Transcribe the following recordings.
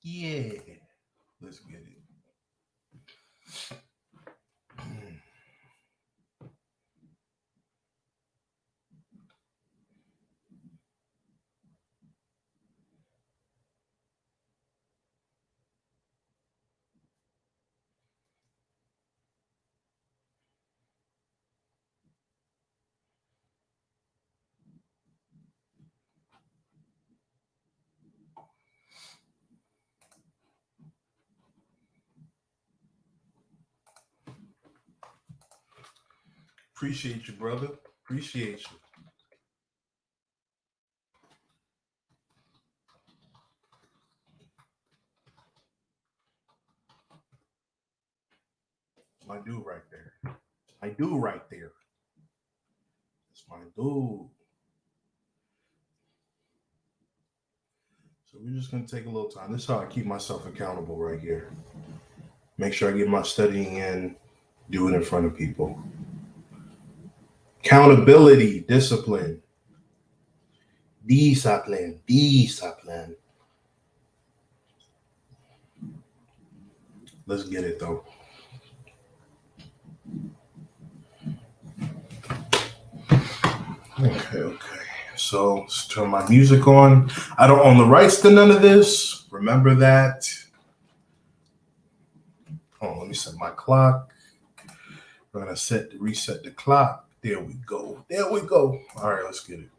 Yeah. Let's get it. Appreciate you, brother. Appreciate you. My dude right there. My dude right there. That's my dude. So we're just going to take a little time. This is how I keep myself accountable right here. Make sure I get my studying in, do it in front of people. Accountability, discipline. Discipline. Let's get it though. Okay. So let's turn my music on. I don't own the rights to none of this. Remember that. Oh, let me set my clock. We're gonna reset the clock. There we go. All right, let's get it.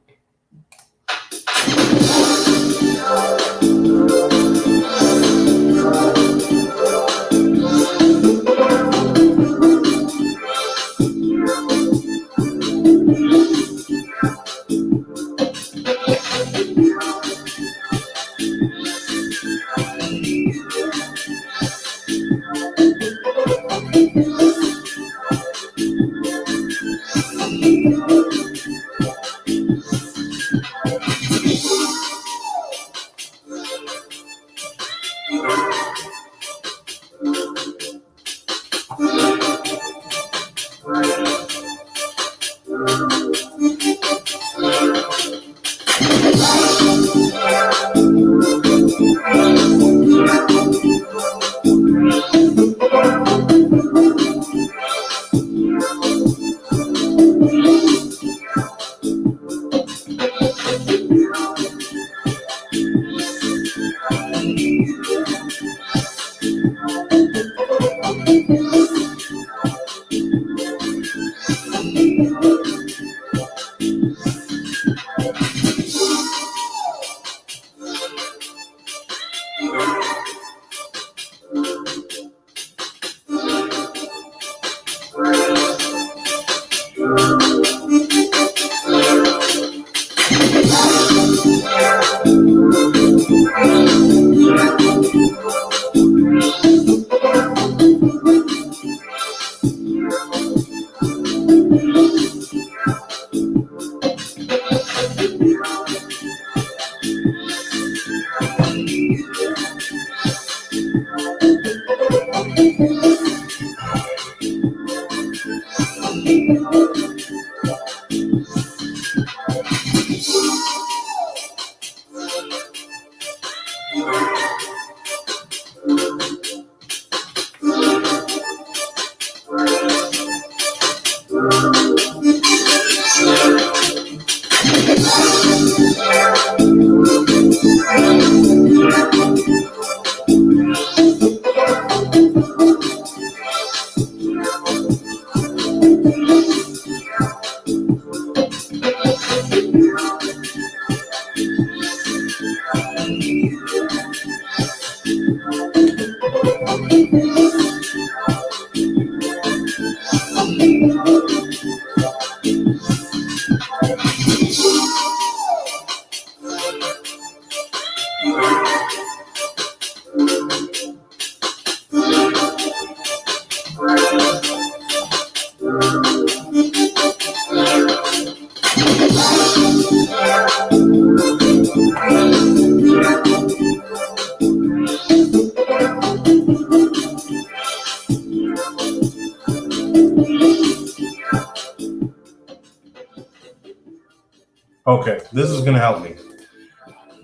Okay, this is gonna help me.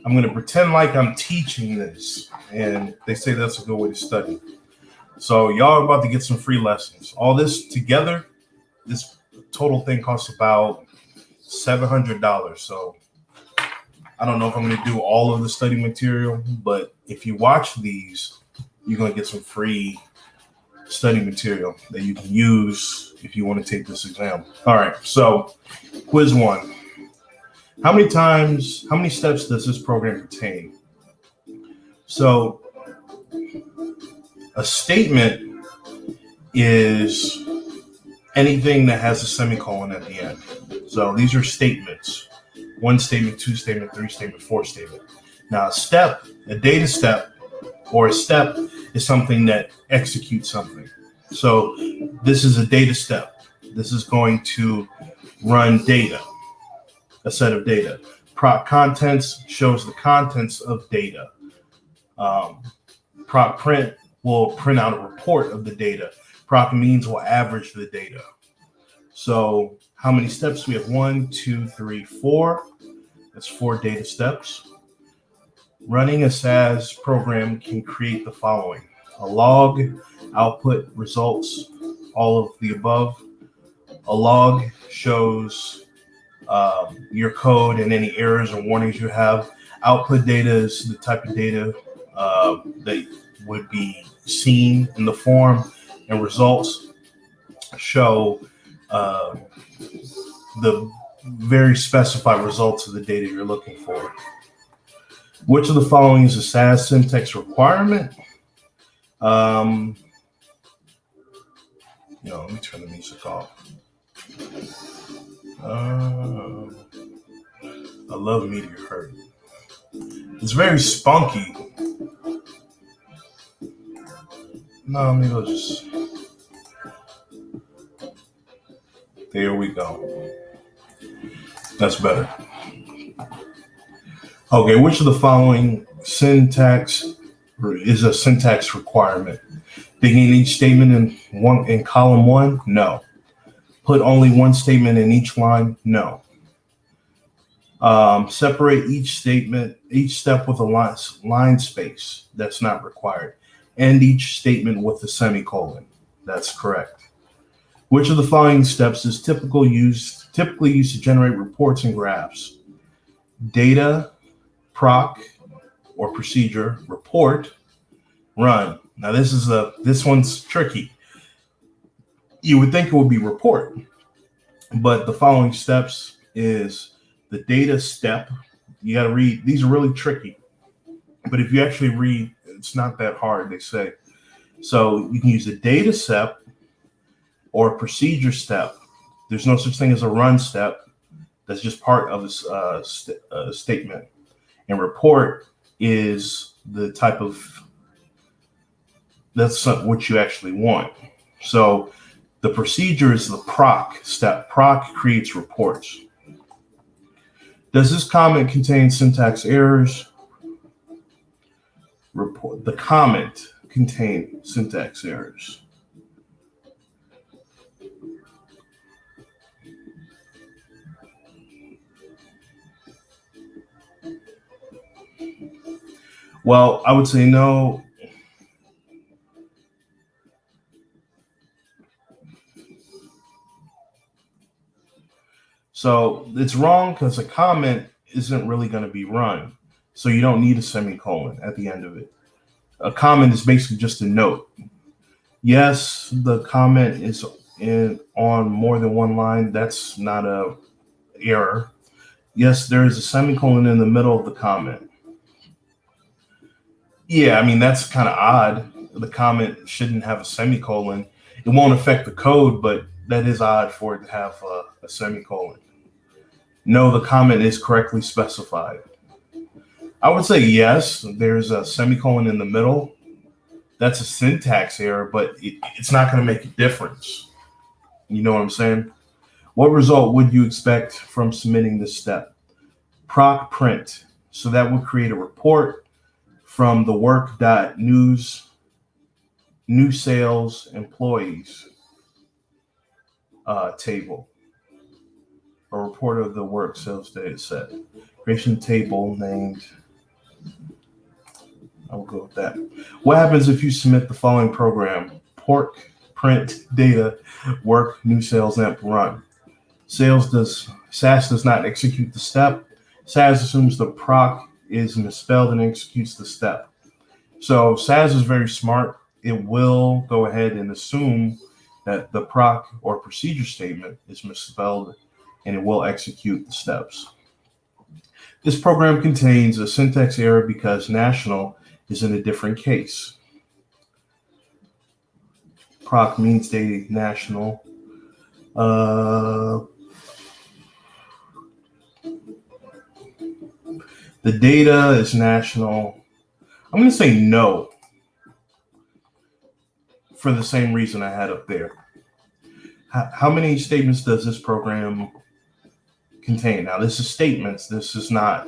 I'm going to pretend like I'm teaching this, and they say that's a good way to study. So y'all are about to get some free lessons. All this together, this total thing costs about $700. So I don't know if I'm going to do all of the study material, but if you watch these, you're going to get some free study material that you can use if you want to take this exam. All right, so quiz one. How many steps does this program contain? So a statement is anything that has a semicolon at the end. So these are statements. 1 statement, 2 statement, 3 statement, 4 statement. Now a data step, or a step is something that executes something. So this is a data step. This is going to run data, a set of data. Proc contents shows the contents of data. Proc print will print out a report of the data. Proc means will average the data. So how many steps? We have 1, 2, 3, 4. That's 4 data steps. Running a SAS program can create the following: a log, output, results, all of the above. A log shows your code and any errors or warnings you have. Output data is the type of data that would be seen in the form, and results show the very specified results of the data you're looking for. Which of the following is a SAS syntax requirement? Let me turn the music off. I love Meteor Hurt. It's very spunky. No, maybe I'll just... There we go. That's better. Okay, which of the following syntax is a syntax requirement? Begin each statement in column 1? No. Put only one statement in each line? No. Separate each step with a line space? That's not required. End each statement with a semicolon? That's correct. Which of the following steps is typically used to generate reports and graphs? Data, proc, or procedure, report, run. Now this one's tricky. You would think it would be report, but the following steps is the data step. You got to read. These are really tricky, but if you actually read, it's not that hard, they say. So you can use a data step or a procedure step. There's no such thing as a run step. That's just part of a statement. And report is the type of, that's what you actually want. So the procedure is the proc step. Proc creates reports. Does this comment contain syntax errors? The comment contains syntax errors. Well, I would say no. So it's wrong because a comment isn't really going to be run. So you don't need a semicolon at the end of it. A comment is basically just a note. Yes, the comment is on more than one line. That's not a error. Yes, there is a semicolon in the middle of the comment. Yeah, I mean, that's kind of odd. The comment shouldn't have a semicolon. It won't affect the code, but that is odd for it to have a semicolon. No, the comment is correctly specified. I would say yes, there's a semicolon in the middle. That's a syntax error, but it's not going to make a difference. You know what I'm saying? What result would you expect from submitting this step? Proc print. So that would create a report from the work.news new sales employees table. A report of the work sales data set. Creation table named I'll go with that. What happens if you submit the following program? Pork, print, data, work, new sales amp, run. SAS does not execute the step. SAS assumes the proc is misspelled and executes the step. So SAS is very smart. It will go ahead and assume that the proc or procedure statement is misspelled, and it will execute the steps. This program contains a syntax error because national is in a different case. Proc means data national. The data is national. I'm going to say no for the same reason I had up there. How many statements does this program contain? Now, this is statements. This is not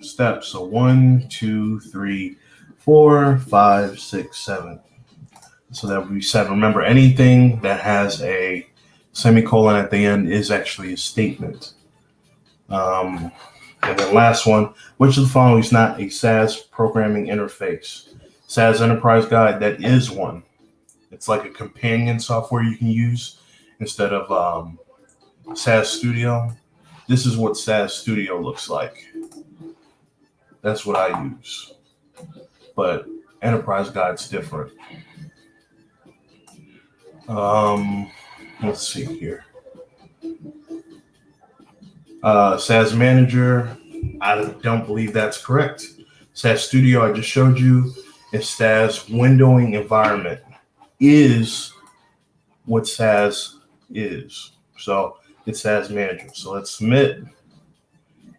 steps. So 1, 2, 3, 4, 5, 6, 7. So that would be 7. Remember, anything that has a semicolon at the end is actually a statement. And then last one, which of the following is not a SAS programming interface? SAS Enterprise Guide, that is one. It's like a companion software you can use instead of SAS Studio. This is what SAS Studio looks like. That's what I use. But Enterprise Guide's different. Let's see here. SAS Manager, I don't believe that's correct. SAS Studio, I just showed you, and SAS windowing environment is what SAS is. So it's SAS Manager. So let's submit.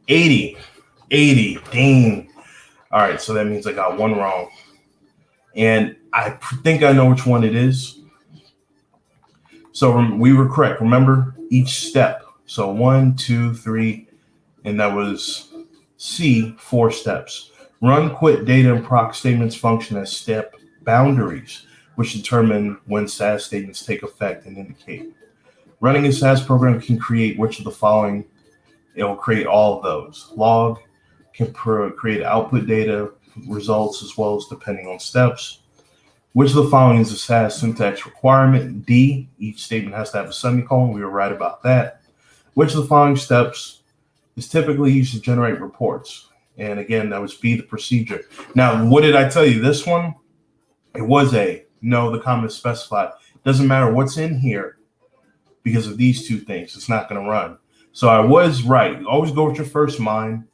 80. Dang. All right, so that means I got one wrong. And I think I know which one it is. So we were correct. Remember each step. So 1, 2, 3, and that was C, 4 steps. Run, quit, data, and proc statements function as step boundaries, which determine when SAS statements take effect and indicate. Running a SAS program can create which of the following? It will create all of those. Log can create output data, results, as well as depending on steps. Which of the following is a SAS syntax requirement? D, each statement has to have a semicolon. We were right about that. Which of the following steps is typically used to generate reports? And again, that was B, the procedure. Now, what did I tell you? This one, it was A. No, the comment is specified. Doesn't matter what's in here because of these two things. It's not going to run. So I was right. Always go with your first mind.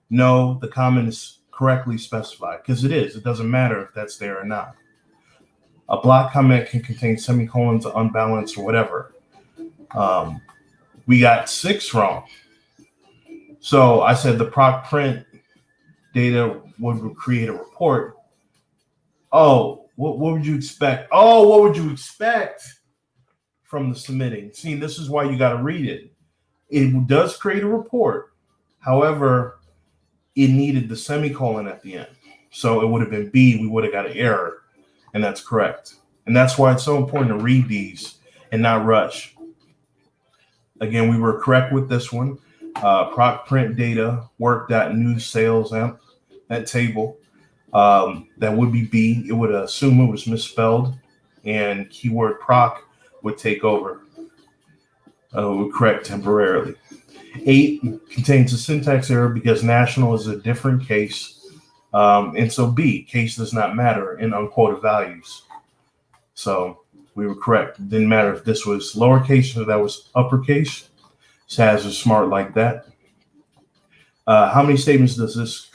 No, the comment is correctly specified because it is. It doesn't matter if that's there or not. A block comment can contain semicolons, unbalanced, or whatever. We got 6 wrong. So I said the proc print data would create a report. Oh, what would you expect? Oh, what would you expect from the submitting? See, this is why you got to read it. It does create a report. However, it needed the semicolon at the end. So it would have been B. We would have got an error. And that's correct. And that's why it's so important to read these and not rush. Again, we were correct with this one. Proc print data, work.new sales amp, that table. That would be B. It would assume it was misspelled, and keyword proc would take over. Would correct temporarily. 8 contains a syntax error because national is a different case. And so B, case does not matter in unquoted values. So we were correct. It didn't matter if this was lowercase or that was uppercase. SAS is smart like that. How many statements does this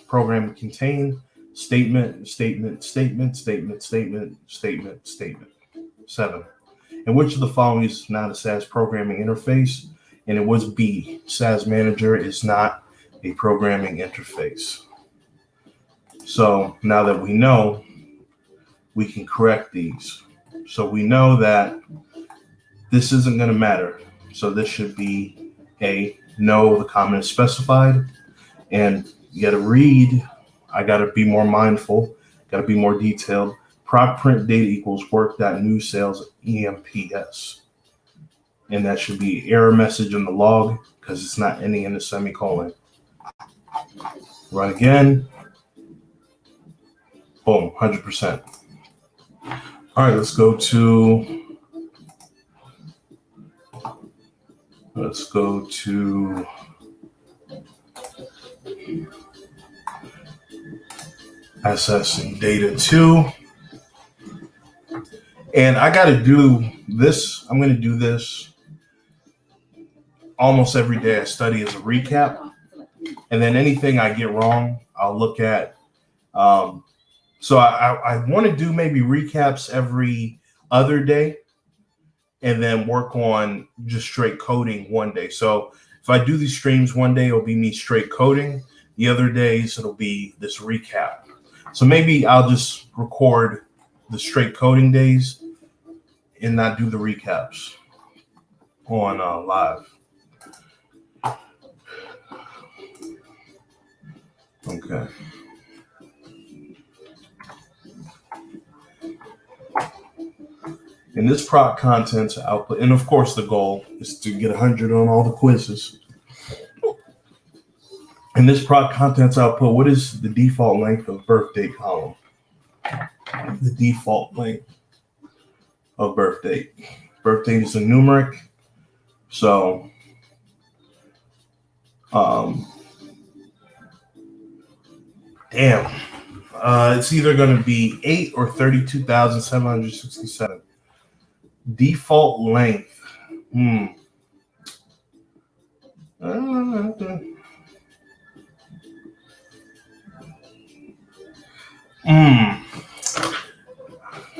program contain? Statement, statement, statement, statement, statement, statement, statement. 7. And which of the following is not a SAS programming interface? And it was B. SAS Manager is not a programming interface. So now that we know, we can correct these. So we know that this isn't going to matter. So this should be A. No, the comment is specified. And you got to read. I got to be more mindful. Got to be more detailed. Proc print data equals work.new sales EMPS. And that should be error message in the log because it's not ending in a semicolon. Run again. Boom, 100%. All right, let's go to SS and data 2. And I got to do this. I'm going to do this almost every day. I study as a recap. And then anything I get wrong, I'll look at. So I want to do maybe recaps every other day and then work on just straight coding one day. So if I do these streams one day, it'll be me straight coding. The other days, it'll be this recap. So maybe I'll just record the straight coding days and not do the recaps on live. Okay. And this proc contents output, and of course the goal is to get 100 on all the quizzes. In this proc contents output, what is the default length of birth date column? The default length of birth date. Birth date is a numeric, so it's either going to be 8 or 32,767. Default length.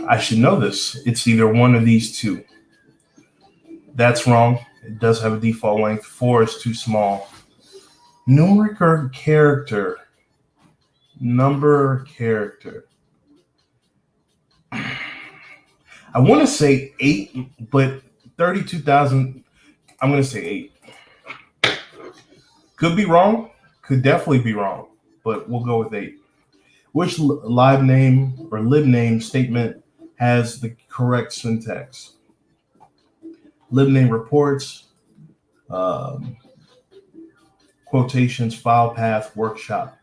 I should know this. It's either one of these two. That's wrong. It does have a default length. 4 is too small. Numeric or character? Number or character? I want to say 8, but 32,000, I'm going to say 8. Could be wrong. Could definitely be wrong, but we'll go with 8. Which live name or lib name statement has the correct syntax? Lib name reports, quotations, file path, workshop.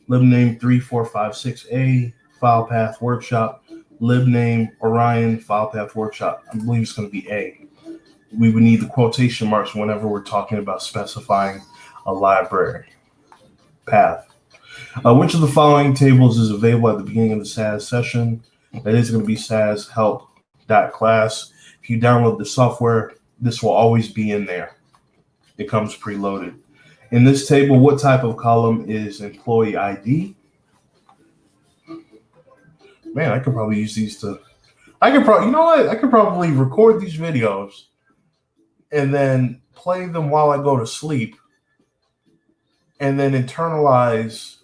Lib name 3456A, file path, workshop. Lib name Orion, file path, workshop. I believe it's going to be A. We would need the quotation marks whenever we're talking about specifying a library path. Which of the following tables is available at the beginning of the SAS session? That is going to be SAS help.class. If you download the software, this will always be in there. It comes preloaded. In this table, what type of column is employee ID? Man, I could probably use these to, I could probably record these videos and then play them while I go to sleep and then internalize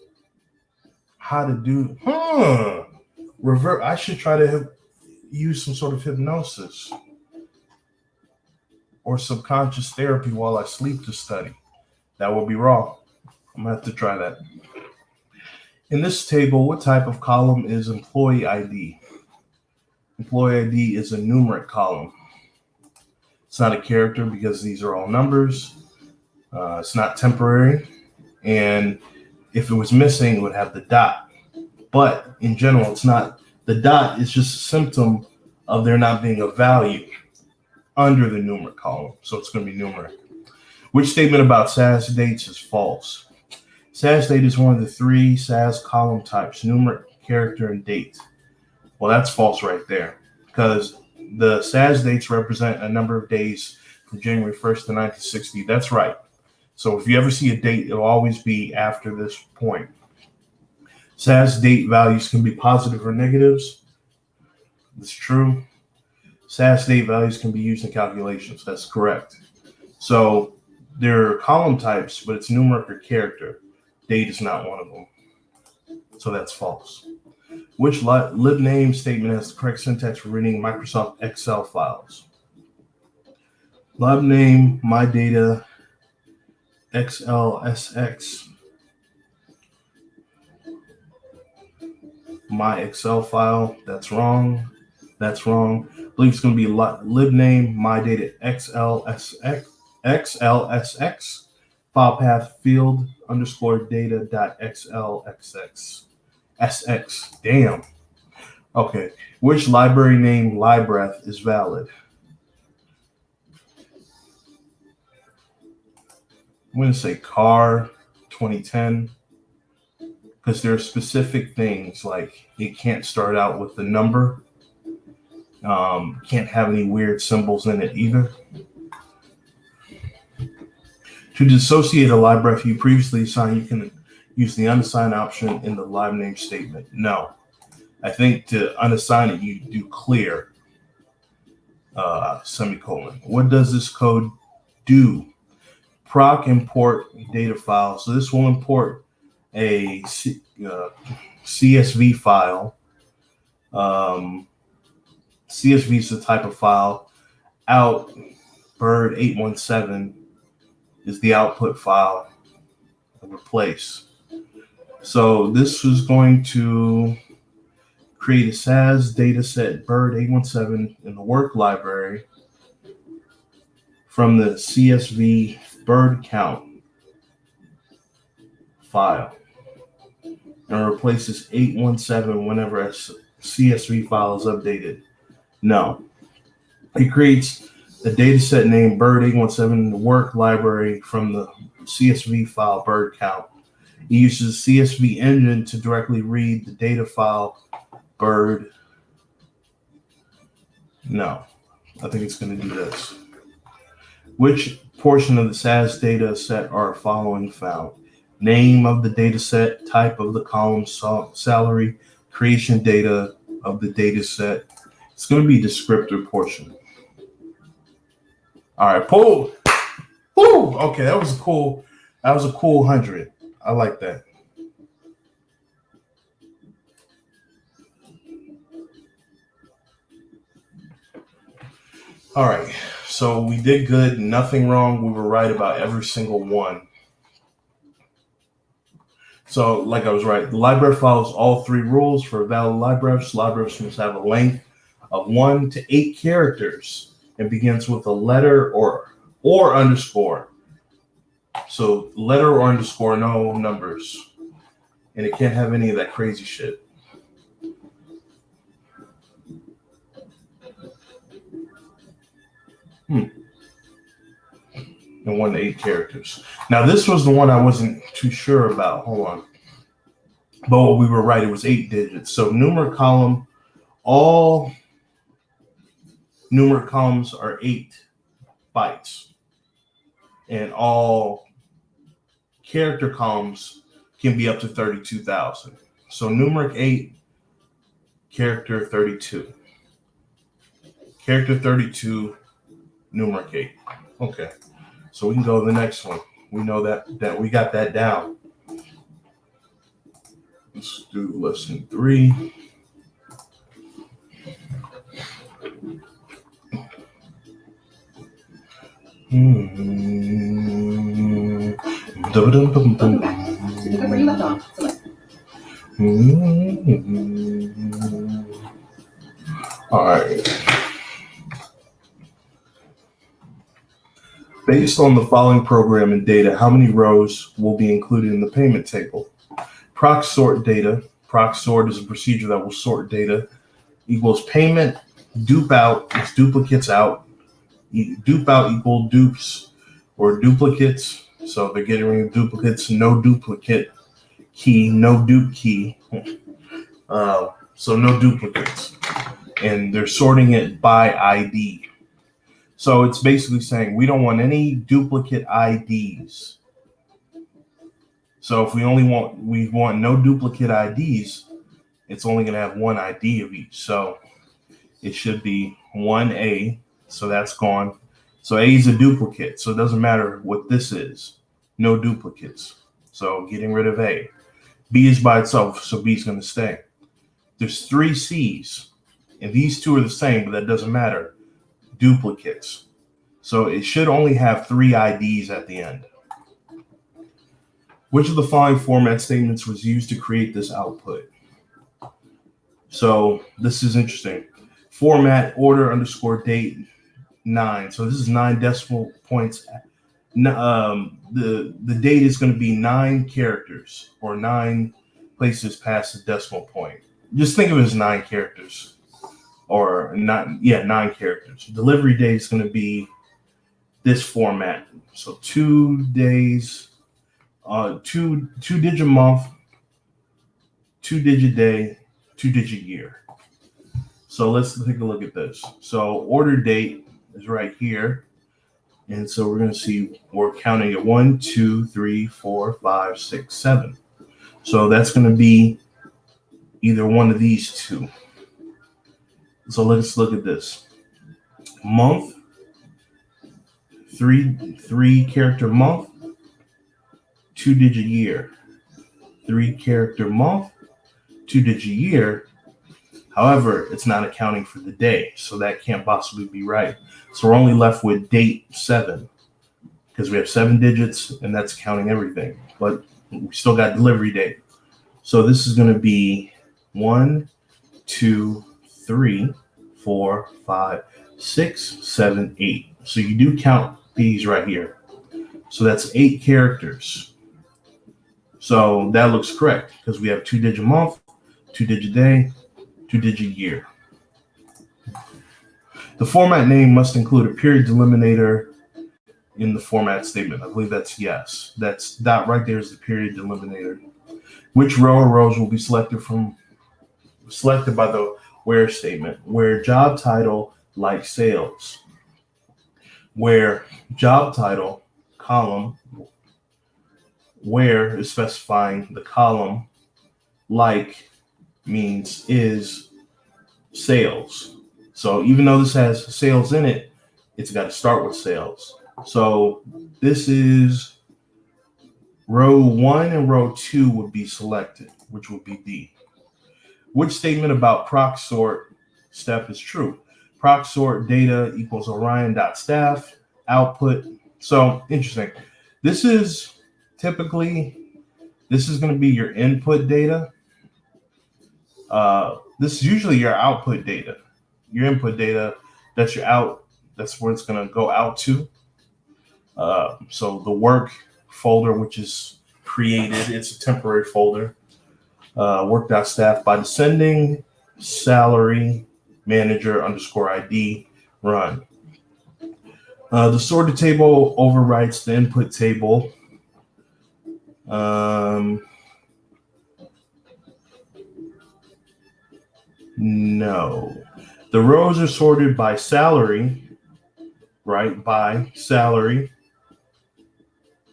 how to do, revert. I should try to use some sort of hypnosis or subconscious therapy while I sleep to study. That would be wrong. I'm gonna have to try that. In this table, what type of column is employee ID? Employee ID is a numeric column. It's not a character because these are all numbers. It's not temporary. And if it was missing, it would have the dot. But in general, it's not. The dot is just a symptom of there not being a value under the numeric column. So it's going to be numeric. Which statement about SAS dates is false? SAS date is one of the 3 SAS column types, numeric, character, and date. Well, that's false right there because the SAS dates represent a number of days from January 1st to 1960. That's right. So if you ever see a date, it'll always be after this point. SAS date values can be positive or negatives. That's true. SAS date values can be used in calculations. That's correct. So there are column types, but it's numeric or character. Date is not one of them. So that's false. Which lib name statement has the correct syntax for reading Microsoft Excel files? Lib name, my data, XLSX. My Excel file. That's wrong. That's wrong. I believe it's going to be lib name, my data, XLSX. file path field underscore data dot xlxx sx. Damn. Okay. Which library name libreth is valid? I'm going to say car 2010 because there are specific things like it can't start out with the number. Can't have any weird symbols in it either. To dissociate a libref you previously assigned, you can use the unassigned option in the live name statement. No. I think to unassign it, you do clear semicolon. What does this code do? Proc import data file. So this will import a CSV file. CSV is the type of file. Out bird 817 is the output file. Replace. So this is going to create a SAS data set bird 817 in the work library from the CSV bird count file and replaces 817 whenever a CSV file is updated. No. It creates a data set named bird 817 in the work library from the CSV file bird count. It uses CSV engine to directly read the data file bird. No, I think it's going to do this. Which portion of the SAS data set are following found? Name of the data set, type of the column, salary, creation data of the data set. It's going to be descriptor portion. All right, pull. Woo! Okay, that was a cool 100. I like that. All right, so we did good, nothing wrong. We were right about every single one. So, like I was right, the library follows all three rules for valid librefs. Librefs must have a length of 1 to 8 characters and begins with a letter or underscore. So, letter or underscore, no numbers. And it can't have any of that crazy shit. And 1 to 8 characters. Now, this was the one I wasn't too sure about. Hold on. But we were right. It was 8 digits. So numeric column, all numeric columns are 8 bytes. And all character columns can be up to 32,000. So numeric 8, character 32. Character 32, numeric 8. Okay. So we can go to the next one. We know that we got that down. Let's do lesson 3. All right. Based on the following program and data, how many rows will be included in the payment table? Proc sort data. Proc sort is a procedure that will sort data. Equals payment. Dupe out is duplicates out. Dupe out equal dupes or duplicates. So they're getting rid of duplicates. No duplicate key. No dupe key. So no duplicates. And they're sorting it by ID. So it's basically saying we don't want any duplicate IDs. So if we want no duplicate IDs, it's only going to have one ID of each. So it should be 1A. So that's gone. So A is a duplicate. So it doesn't matter what this is. No duplicates. So getting rid of A. B is by itself. So B is going to stay. There's 3 C's. And these 2 are the same, but that doesn't matter. Duplicates. So it should only have 3 IDs at the end. Which of the following format statements was used to create this output? So this is interesting. Format order underscore date 9. So this is 9 decimal points The date is going to be 9 characters or 9 places past the decimal point. Just think of it as 9 characters or not. Yeah, 9 characters. Delivery date is going to be this format. So 2 days, two digit month, 2 digit day, 2 digit year. So let's take a look at this. So order date is right here. And so we're going to see we're counting at 1, 2, 3, 4, 5, 6, 7. So that's going to be either one of these two. So let's look at this. Month, three character month, 2 digit year. 3 character month, 2 digit year. However, it's not accounting for the day, so that can't possibly be right. So we're only left with date 7 because we have 7 digits and that's counting everything. But we still got delivery date. So this is going to be 1, 2, 3, 4, 5, 6, 7, 8. So you do count these right here. So that's 8 characters. So that looks correct because we have 2 digit month, 2 digit day, 2 digit year. The format name must include a period delimiter in the format statement. I believe that's yes. That's that right there is the period delimiter. Which row or rows will be selected by the where statement? Where job title like sales. Where job title column where is specifying the column like means is sales. So even though this has sales in it, it's got to start with sales. So this is row 1 and row 2 would be selected, which would be D. Which statement about proc sort step is true? Proc sort data equals Orion.staff output. So interesting. This is going to be your input data. This is usually your output data. Your input data, that's your out. That's where it's going to go out to. So the work folder, which is created, it's a temporary folder. Work.staff by descending salary manager _ID run. The sorted table overwrites the input table. No. The rows are sorted by salary, right? By salary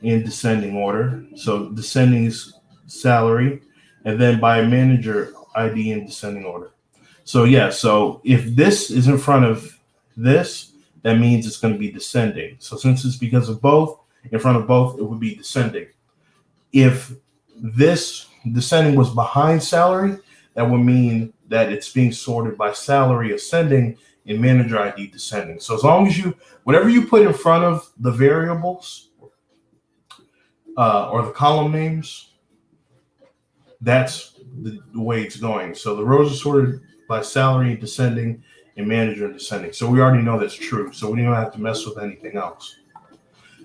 in descending order. So descending is salary, and then by manager ID in descending order. So yeah, so if this is in front of this, that means it's going to be descending. So since it's because of both, in front of both, it would be descending. If this descending was behind salary, that would mean that it's being sorted by salary ascending and manager ID descending. So as long as whatever you put in front of the variables or the column names, that's the way it's going. So the rows are sorted by salary descending and manager descending. So we already know that's true. So we don't have to mess with anything else.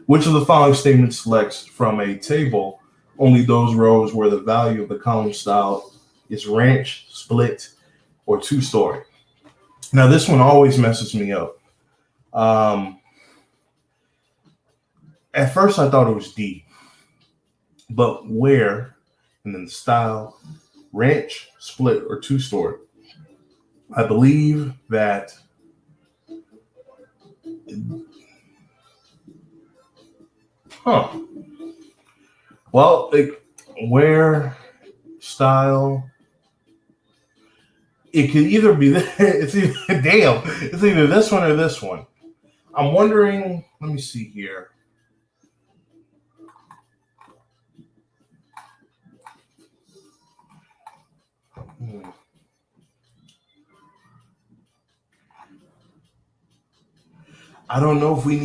Which of the following statements selects from a table only those rows where the value of the column style is ranch, split, or 2-story? Now this one always messes me up. At first I thought it was D, but where, and then the style, ranch, split, or 2-story. I believe that well, where, style, it could either be it's either this one or this one. I'm wondering, let me see here. I don't know if we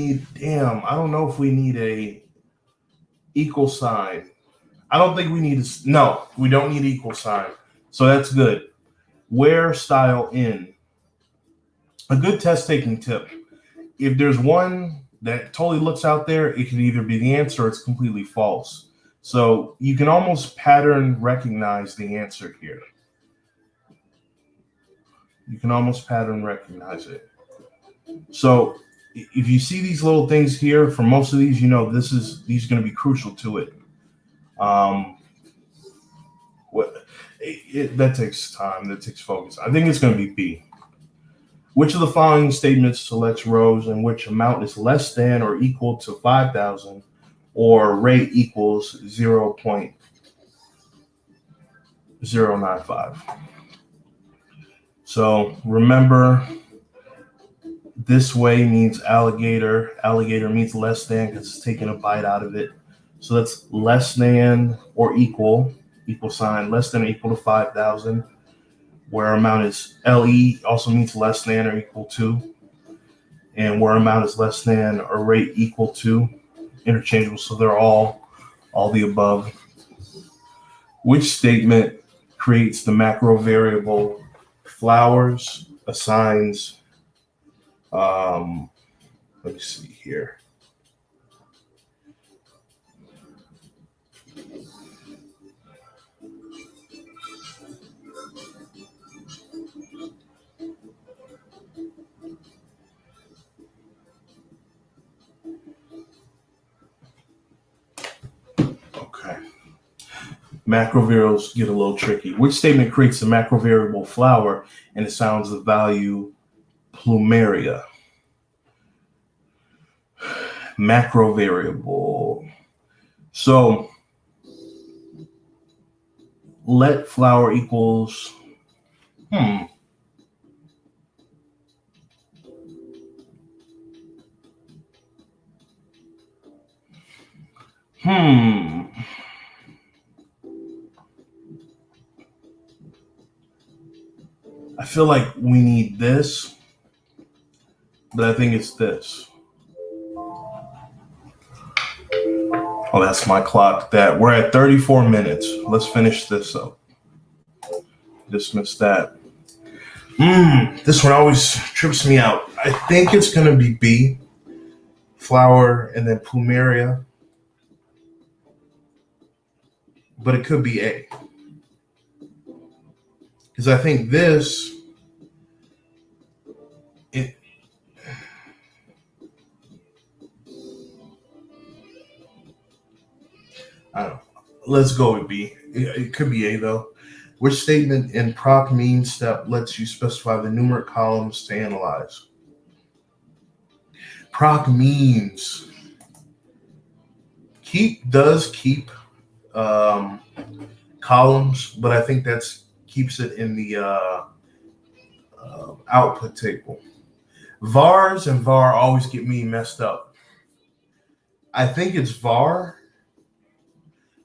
need a equal sign. I don't think we need no, we don't need equal sign. So that's good. Where, style, in. A good test taking tip. If there's one that totally looks out there, it can either be the answer or it's completely false. So you can almost pattern recognize the answer here. You can almost pattern recognize it. So if you see these little things here, for most of these, these are going to be crucial to it. That takes time. That takes focus. I think it's going to be B. Which of the following statements selects rows in which amount is less than or equal to 5,000 or rate equals 0.095? So remember, this way means alligator. Alligator means less than because it's taking a bite out of it. So that's less than or equal sign, less than or equal to 5,000. Where amount is LE also means less than or equal to. And where amount is less than or rate equal to, interchangeable. So they're all the above. Which statement creates the macro variable flowers, assigns, let me see here. Okay. Macro variables get a little tricky. Which statement creates the macro variable flower and assigns the value plumeria? Macro variable. So let flower equals I feel like we need this, but I think it's this. Oh, that's my clock. That we're at 34 minutes. Let's finish this up. Dismiss that. This one always trips me out. I think it's going to be B, flower, and then plumeria. But it could be A. Because I think this, I don't know. Let's go with B. It could be A, though. Which statement in proc mean step lets you specify the numeric columns to analyze? Proc means does keep columns, but I think keeps it in the output table. Vars and var always get me messed up. I think it's var,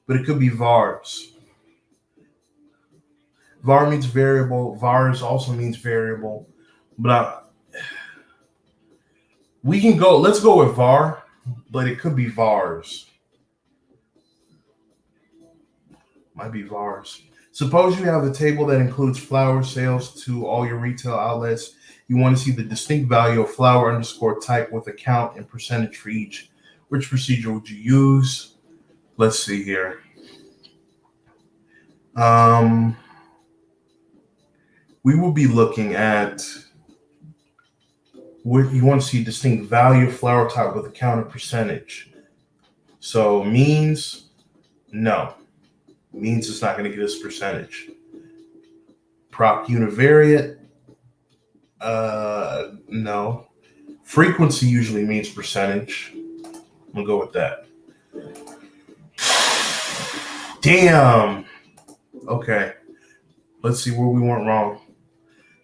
but it could be vars. Var means variable. Vars also means variable. But let's go with var, but it could be vars. Might be vars. Suppose you have a table that includes flower sales to all your retail outlets. You want to see the distinct value of flower underscore type with a count and percentage for each. Which procedure would you use? Let's see here. We will be looking at what you want to see distinct value of flower type with a count and percentage. So means, no. Means it's not going to get us percentage. Proc univariate, no. Frequency usually means percentage. We'll go with that. Damn. Okay. Let's see where we went wrong.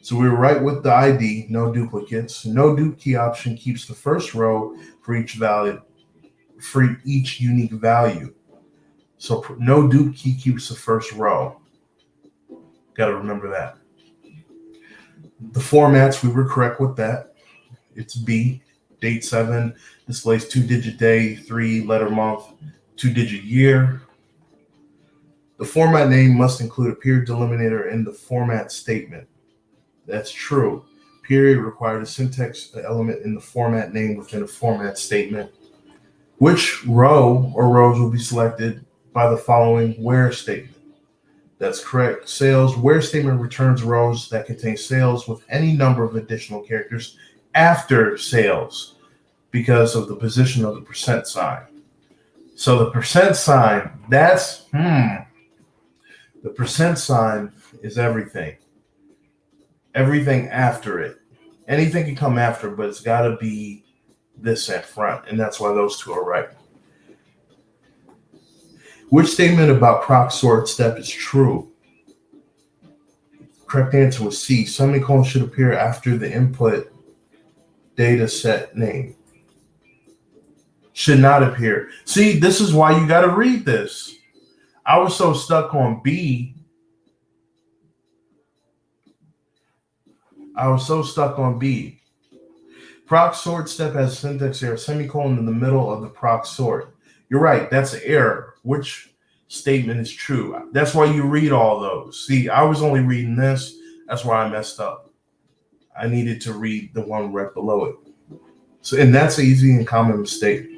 So we were right with the ID, no duplicates. No dupe key option keeps the first row for each unique value. So no dupe key keeps the first row. Got to remember that. The formats, we were correct with that. It's B, date 7, displays 2-digit day, 3-letter month, 2-digit year. The format name must include a period delimiter in the format statement. That's true. Period required a syntax element in the format name within a format statement. Which row or rows will be selected by the following where statement? That's correct. Sales. Where statement returns rows that contain sales with any number of additional characters after sales because of the position of the percent sign. So the percent sign, the percent sign is everything. Everything after it. Anything can come after, but it's got to be this at front, and that's why those two are right. Which statement about proc sort step is true? Correct answer was C. Semicolon should appear after the input data set name. Should not appear. See, this is why you got to read this. I was so stuck on B. Proc sort step has a syntax error, semicolon in the middle of the proc sort. You're right, that's an error. Which statement is true? That's why you read all those. See, I was only reading this. That's why I messed up. I needed to read the one right below it. So, and that's an easy and common mistake.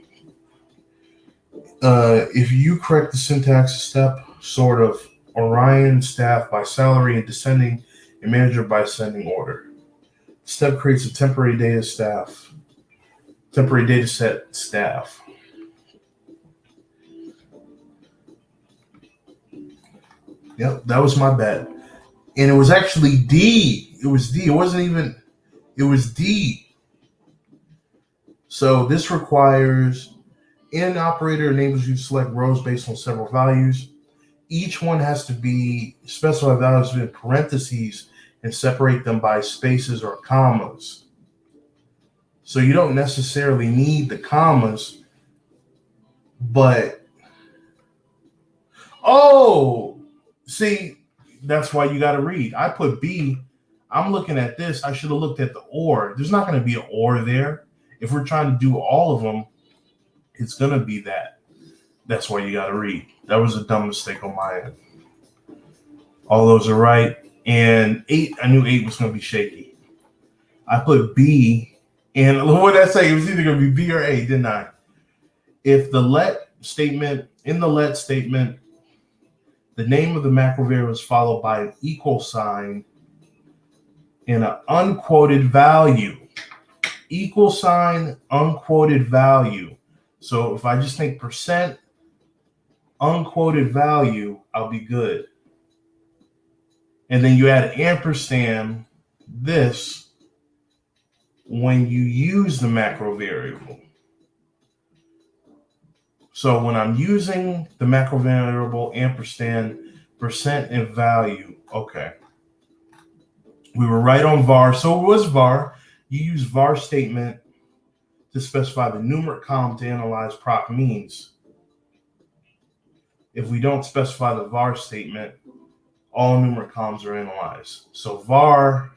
If you correct the syntax step, sort of Orion staff by salary and descending, and manager by ascending order. Step creates a temporary data set staff. Yep, that was my bad. And it was actually D. It was D. It wasn't even, it was D. So this requires in operator enables you to select rows based on several values. Each one has to be specified values in parentheses and separate them by spaces or commas. So you don't necessarily need the commas, but see, that's why you got to read. I put B. I'm looking at this. I should have looked at the or. There's not going to be an or there. If we're trying to do all of them, it's going to be that. That's why you got to read. That was a dumb mistake on my end. All those are right. And 8, I knew 8 was going to be shaky. I put B, and what did I say? It was either going to be B or A, didn't I? If the let statement, in the let statement, the name of the macro variable is followed by an equal sign and an unquoted value. Equal sign, unquoted value. So if I just think percent, unquoted value, I'll be good. And then you add an ampersand, this, when you use the macro variable. So when I'm using the macro variable ampersand, percent and value, okay. We were right on var. So it was var. You use var statement to specify the numeric column to analyze proc means. If we don't specify the var statement, all numeric columns are analyzed. So var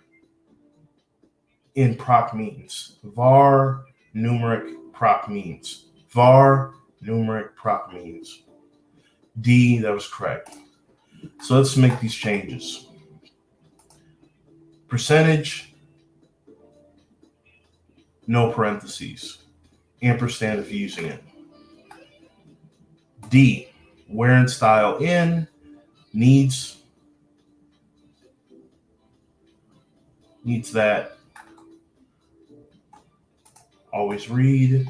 in proc means. Var numeric proc means. Var numeric proc means. D, that was correct. So let's make these changes. Percentage, no parentheses. Ampersand if you're using it. D, where in style in, needs that. Always read.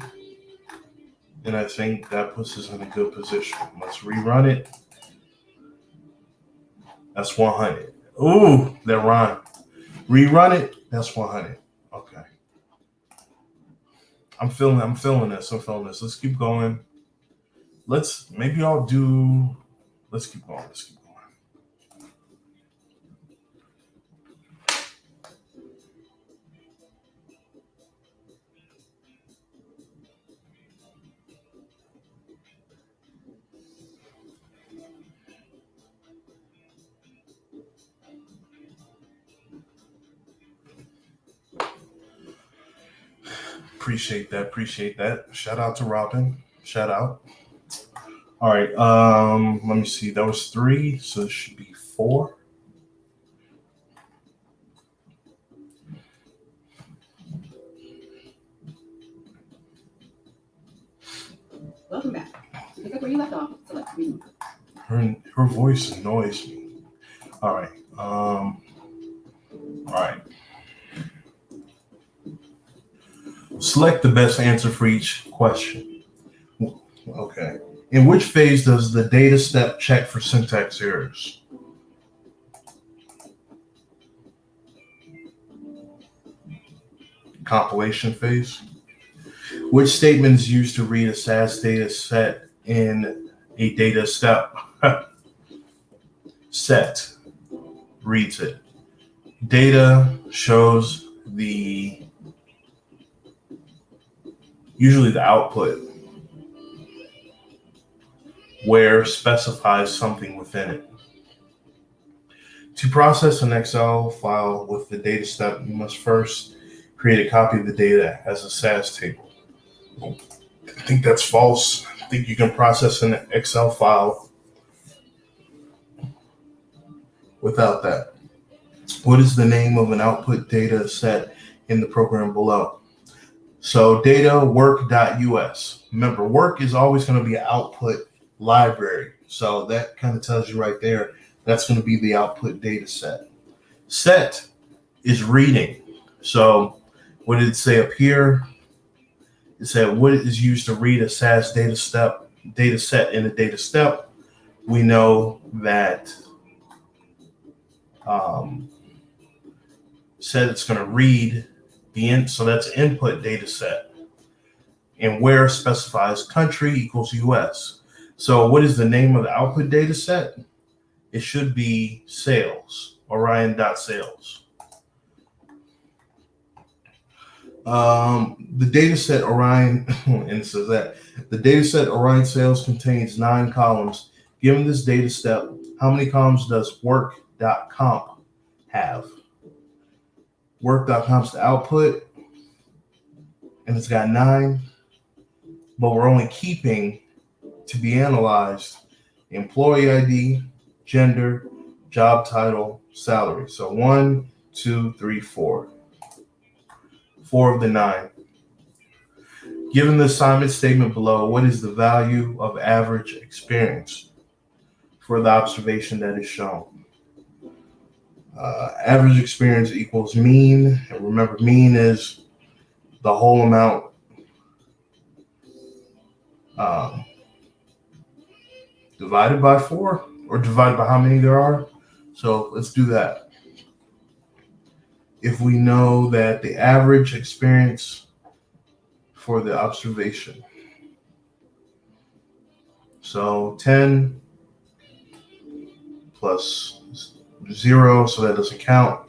And I think that puts us in a good position. Let's rerun it. That's 100. Ooh, that rhymed. Rerun it. That's 100. Okay. I'm feeling this. Let's keep going. Let's keep going. Appreciate that. Shout out to Robin. Shout out. All right. Let me see. That was 3, so it should be 4. Welcome back. To pick up where you left off, select remove. Her voice annoys me. All right. All right. Select the best answer for each question. Okay. In which phase does the data step check for syntax errors? Compilation phase. Which statement is used to read a SAS data set in a data step? Set reads it. Data shows usually the output, where specifies something within it. To process an Excel file with the data step, you must first create a copy of the data as a SAS table. I think that's false. I think you can process an Excel file without that. What is the name of an output data set in the program below? So data work.us. Remember, work is always going to be an output library. So that kind of tells you right there, that's going to be the output data set. Set is reading. So what did it say up here? It said what is used to read a SAS data set in a data step. We know that said it's going to read so that's input data set, and where specifies country equals US. So what is the name of the output data set? It should be sales, Orion.sales. The data set Orion, and it says that the data set Orion sales contains 9 columns. Given this data step, how many columns does work.comp have? Work.comp's the output, and it's got 9, but we're only keeping to be analyzed employee ID, gender, job title, salary. So 1, 2, 3, 4. 4 of the 9. Given the assignment statement below, what is the value of average experience for the observation that is shown? Average experience equals mean. And remember, mean is the whole amount divided by 4, or divided by how many there are. So let's do that. If we know that the average experience for the observation, so 10 plus 0, so that doesn't count.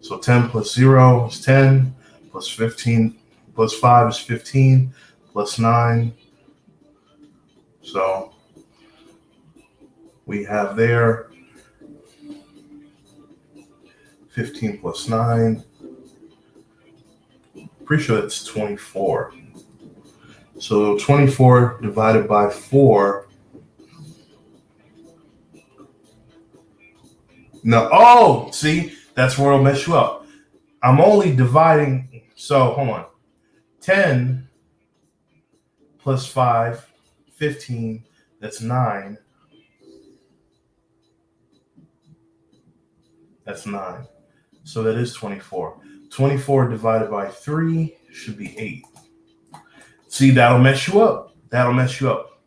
So 10 plus 0 is 10, plus 15, plus 5 is 15, plus 9. So we have there 15 plus 9. Pretty sure it's 24. So 24 divided by 4. No, oh, see, that's where it'll mess you up. I'm only dividing, so hold on. 10 plus 5, 15, that's 9. That's 9. So that is 24. 24 divided by 3 should be 8. See, that'll mess you up. That'll mess you up.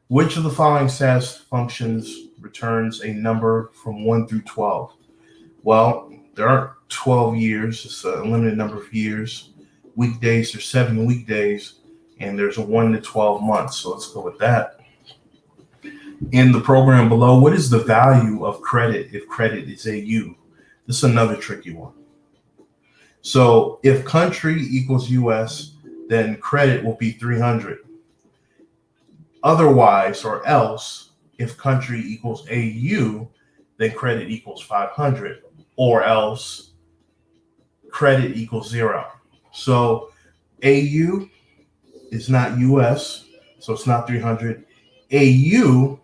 Which of the following SAS functions returns a number from 1 through 12? Well, there aren't 12 years. It's a limited number of years. Weekdays, there's 7 weekdays, and there's a 1 to 12 months. So let's go with that. In the program below, what is the value of credit if credit is AU? This is another tricky one. So if country equals US, then credit will be 300. Otherwise, or else, if country equals AU, then credit equals 500. Or else, credit equals 0. So AU is not US, so it's not 300. AU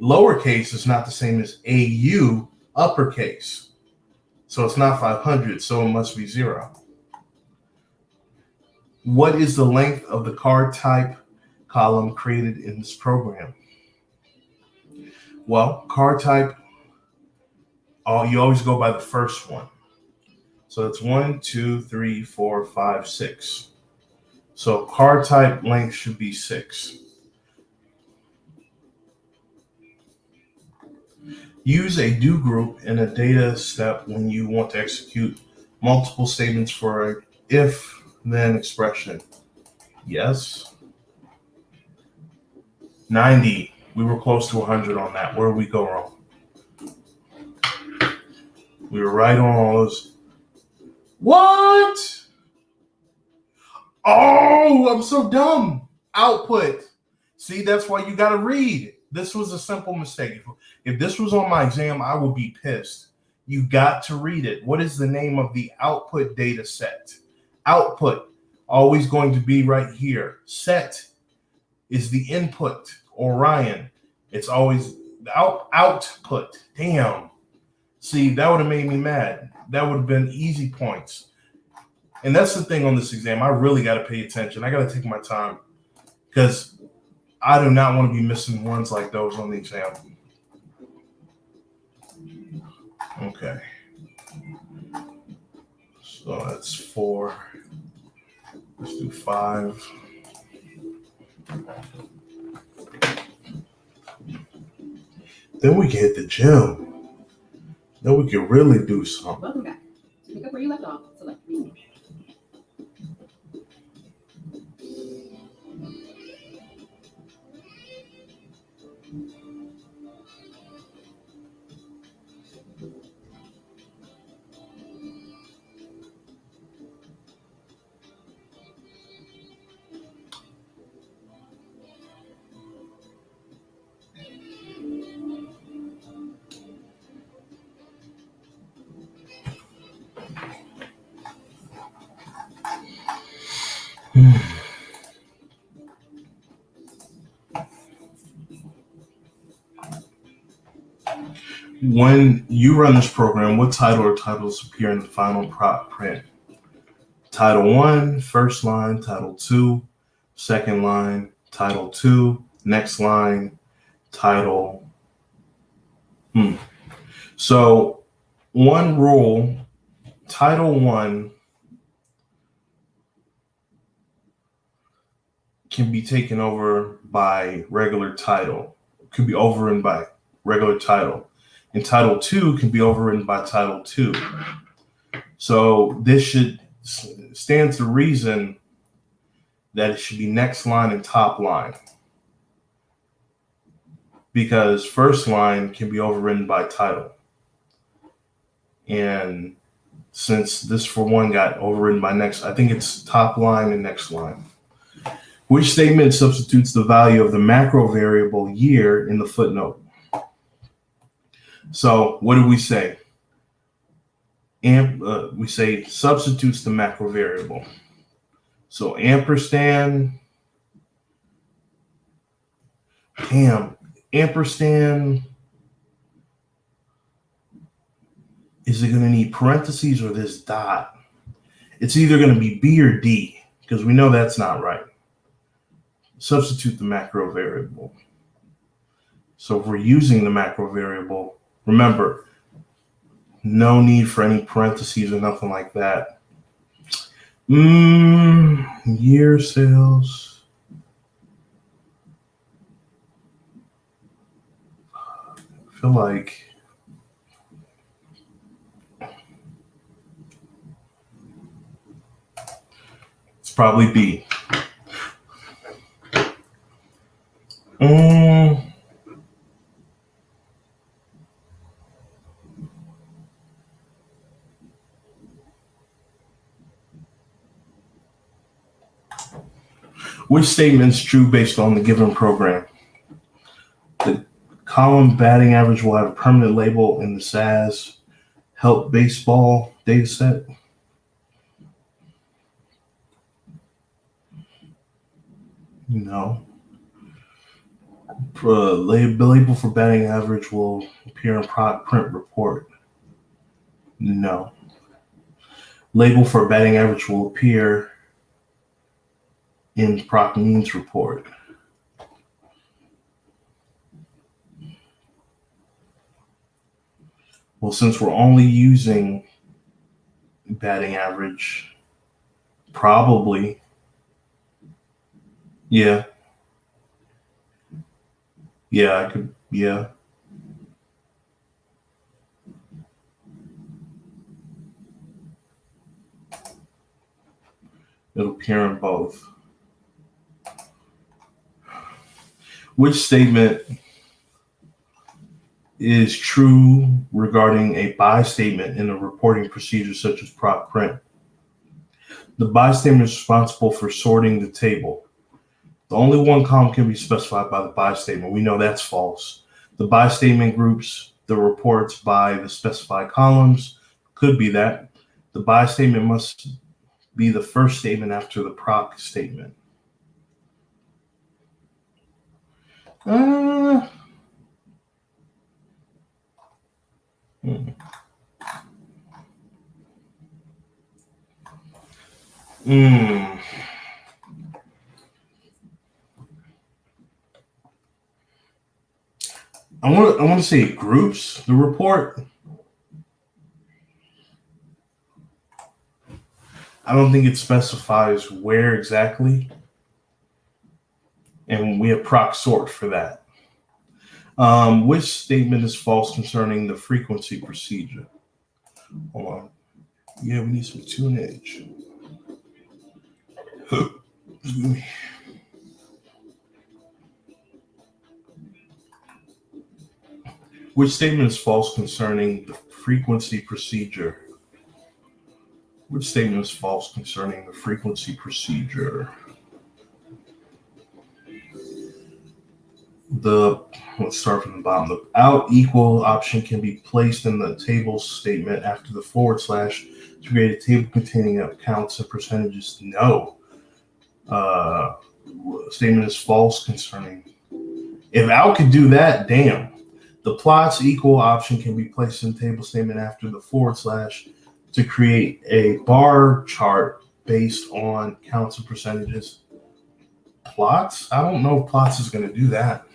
lowercase is not the same as AU uppercase. So it's not 500, so it must be 0. What is the length of the card type column created in this program? Well, car type, you always go by the first one. So it's 1, 2, 3, 4, 5, 6. So car type length should be 6. Use a do group in a data step when you want to execute multiple statements for a if-then expression. Yes. 90. We were close to 100 on that. Where did we go wrong? We were right on all those. What? Oh, I'm so dumb. Output. See, that's why you got to read. This was a simple mistake. If this was on my exam, I would be pissed. You got to read it. What is the name of the output data set? Output, always going to be right here. Set is the input. Orion, it's always output. Damn. See, that would have made me mad. That would have been easy points. And that's the thing on this exam. I really got to pay attention. I got to take my time because I do not want to be missing ones like those on the exam. Okay. So that's 4. Let's do 5. Then we can hit the gym. Then we can really do something. Welcome back. To pick up where you left off, select venmo. When you run this program, what title or titles appear in the final print? Title 1, first line, title 2, second line, title 2, next line, title. So one rule, title 1 can be taken over by regular title. Could be overwritten by regular title. And title 2 can be overwritten by title 2. So this should stand to reason that it should be next line and top line. Because first line can be overwritten by title. And since this for one got overwritten by next, I think it's top line and next line. Which statement substitutes the value of the macro variable year in the footnote? So what do we say? We say substitutes the macro variable. So ampersand, ampersand, is it going to need parentheses or this dot? It's either going to be B or D because we know that's not right. Substitute the macro variable. So if we're using the macro variable, remember, no need for any parentheses or nothing like that. Year sales. I feel like it's probably B. Which statement is true based on the given program? The column batting average will have a permanent label in the SAS help baseball data set. No. Label for batting average will appear in print report. No. Label for batting average will appear in proc means report. Well, since we're only using batting average, probably, yeah, I could, yeah. It'll appear in both. Which statement is true regarding a buy statement in a reporting procedure such as prop print? The buy statement is responsible for sorting the table. The only one column can be specified by the buy statement. We know that's false. The buy statement groups the reports by the specified columns. Could be that. The buy statement must be the first statement after the proc statement. Hmm. Mm. I want to say it groups the report. I don't think it specifies where exactly, and we have proc sort for that. Which statement is false concerning the frequency procedure? Hold on. Yeah, we need some tunage. Which statement is false concerning the frequency procedure? Which statement is false concerning the frequency procedure? Let's start from the bottom. The out equal option can be placed in the table statement after the / to create a table containing counts and percentages. No. Statement is false concerning. If out could do that, damn. The plots equal option can be placed in the table statement after the / to create a bar chart based on counts and percentages. Plots? I don't know if plots is going to do that.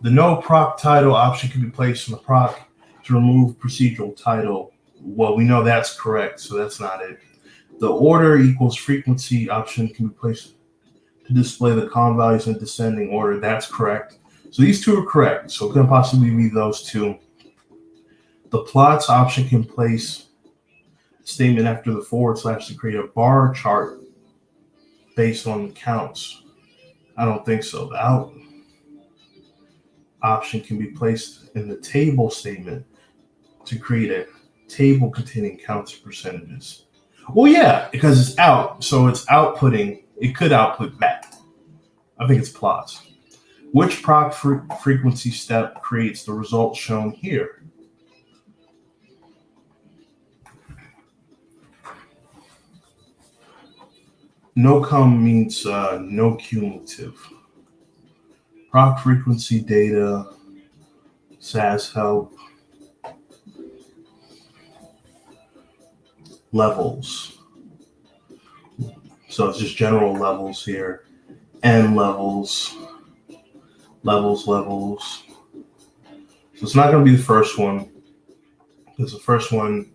The no proc title option can be placed in the proc to remove procedural title. Well, we know that's correct, so that's not it. The order equals frequency option can be placed to display the column values in descending order. That's correct. So these two are correct. So it could possibly be those two. The plots option can place statement after the / to create a bar chart based on counts. I don't think so. The out option can be placed in the table statement to create a table containing counts and percentages. Well, yeah, because it's out, so it's outputting. It could output that. I think it's plots. Which proc frequency step creates the result shown here? No cum means no cumulative. Proc frequency data, SAS help, levels. So it's just general levels here. N levels, levels. So it's not going to be the first one, because the first one,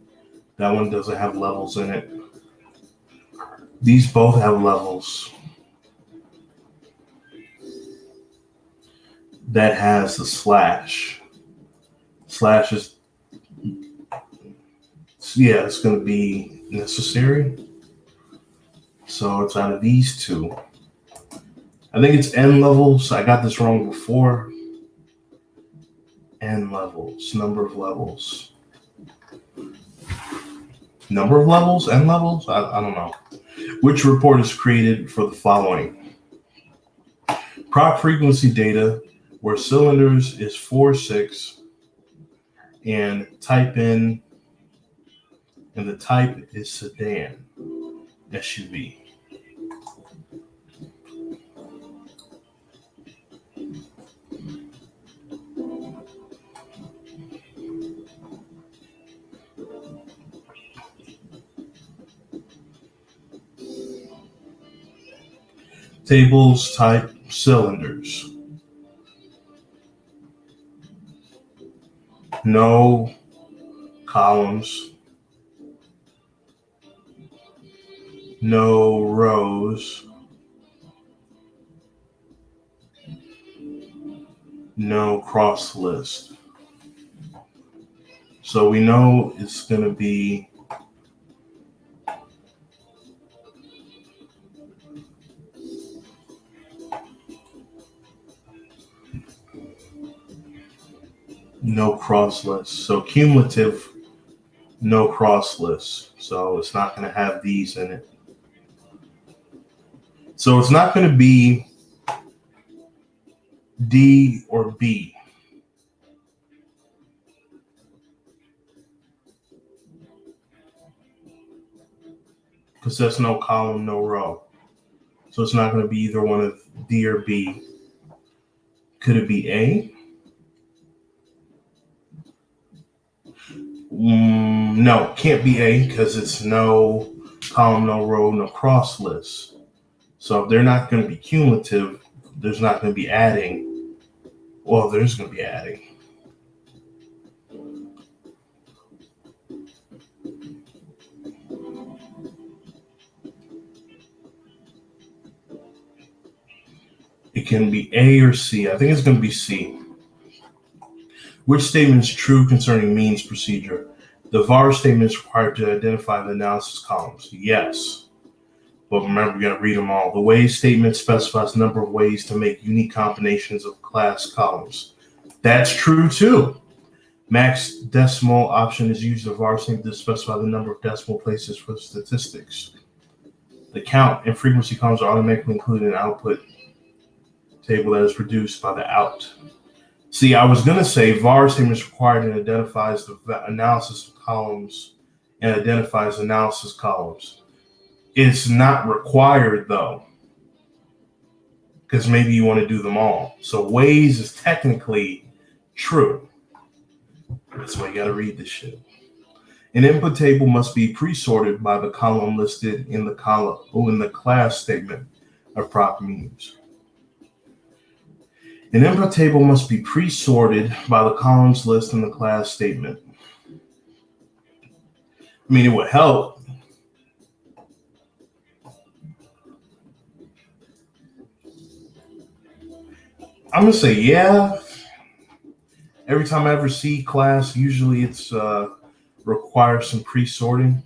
that one doesn't have levels in it. These both have levels. That has the slash. Slash is, yeah, it's going to be necessary. So it's out of these two. I think it's N levels. I got this wrong before. N levels, number of levels. Number of levels, N levels? I don't know. Which report is created for the following? Proc frequency data, where cylinders is 4/6, and type in, and the type is sedan, SUV. Tables type cylinders. No columns, no rows, no cross list. So we know it's going to be no cross list. So cumulative, no cross list. So it's not going to have these in it. So it's not going to be D or B. Because there's no column, no row. So it's not going to be either one of D or B. Could it be A? No, can't be A because it's no column, no row, no cross list. So if they're not going to be cumulative, there's not going to be adding. Well, there's going to be adding. It can be A or C. I think it's going to be C. Which statement is true concerning means procedure? The var statement is required to identify the analysis columns. Yes. But remember, we're going to read them all. The ways statement specifies the number of ways to make unique combinations of class columns. That's true too. Max decimal option is used in the var statement to specify the number of decimal places for statistics. The count and frequency columns are automatically included in an output table that is produced by the out. See, I was going to say var statement is required and identifies the analysis columns and identifies analysis columns. It's not required though, because maybe you want to do them all. So ways is technically true. That's why you got to read this shit. An input table must be pre-sorted by the column listed in the class statement of prop means. An input table must be pre-sorted by the columns list in the class statement. I mean, it would help. I'm going to say, yeah. Every time I ever see class, usually it's requires some pre-sorting.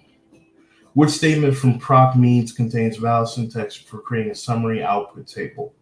Which statement from prop means contains valid syntax for creating a summary output table?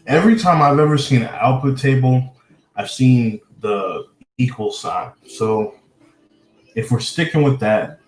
Every time I've ever seen an output table, I've seen the equal sign. So if we're sticking with that,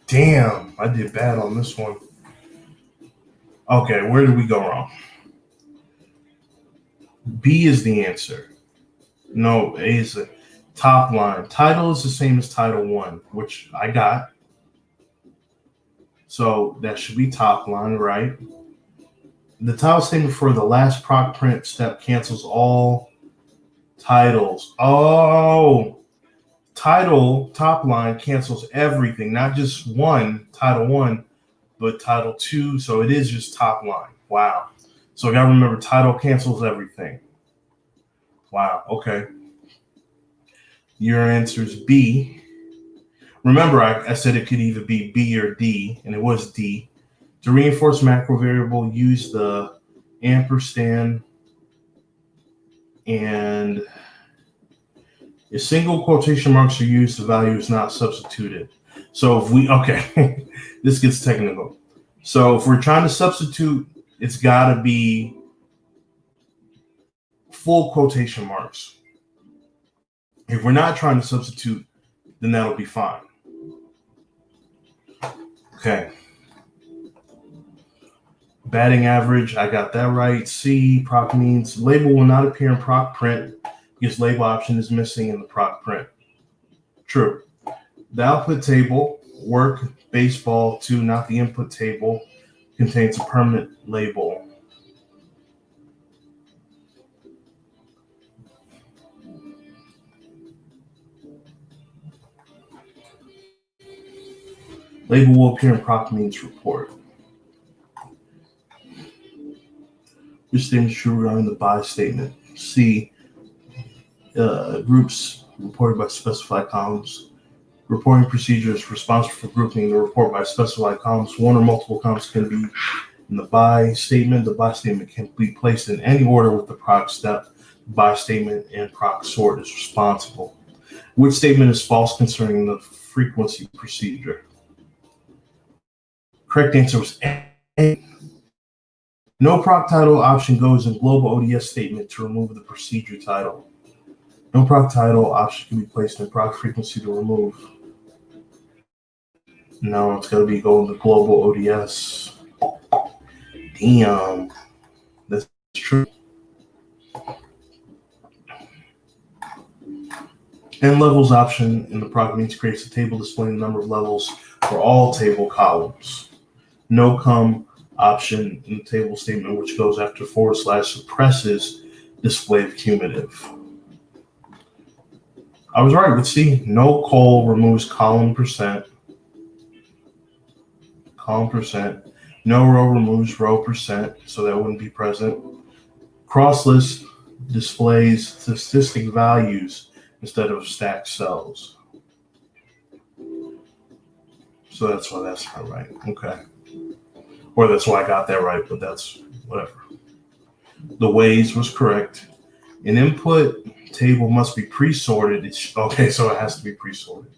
damn, I did bad on this one. Okay, where did we go wrong? B is the answer. No, A is the top line. Title is the same as title 1, which I got. So that should be top line, right? The title statement for the last proc print step cancels all titles. Oh, title top line cancels everything, not just title 1, but title 2. So it is just top line. Wow. So I got to remember title cancels everything. Wow. Okay. Your answer is B. Remember, I said it could either be B or D, and it was D. To reinforce macro variable, use the ampersand and if single quotation marks are used, the value is not substituted. So if okay, this gets technical. So if we're trying to substitute, it's got to be full quotation marks. If we're not trying to substitute, then that'll be fine. Okay. Batting average, I got that right. C, proc means label will not appear in proc print because label option is missing in the proc print. True. The output table, work, baseball, to not the input table, contains a permanent label. Label will appear in proc means report. Which statement is true regarding the buy statement? C, groups reported by specified columns. Reporting procedure is responsible for grouping the report by specified columns. One or multiple columns can be in the buy statement. The buy statement can be placed in any order with the proc step. Buy statement and proc sort is responsible. Which statement is false concerning the frequency procedure? Correct answer was A. No proc title option goes in global ODS statement to remove the procedure title. No proc title option can be placed in proc frequency to remove. No, it's got to be going to global ODS. Damn, that's true. And levels option in the proc means creates a table displaying the number of levels for all table columns. No cum option in the table statement, which goes after / suppresses display of cumulative. I was right with C. No col removes column percent. Column percent. No row removes row percent, so that wouldn't be present. Cross list displays statistic values instead of stacked cells. So that's why that's not right. Okay. Or that's why I got that right, but that's whatever. The ways was correct. An input table must be pre-sorted. Okay, so it has to be pre-sorted.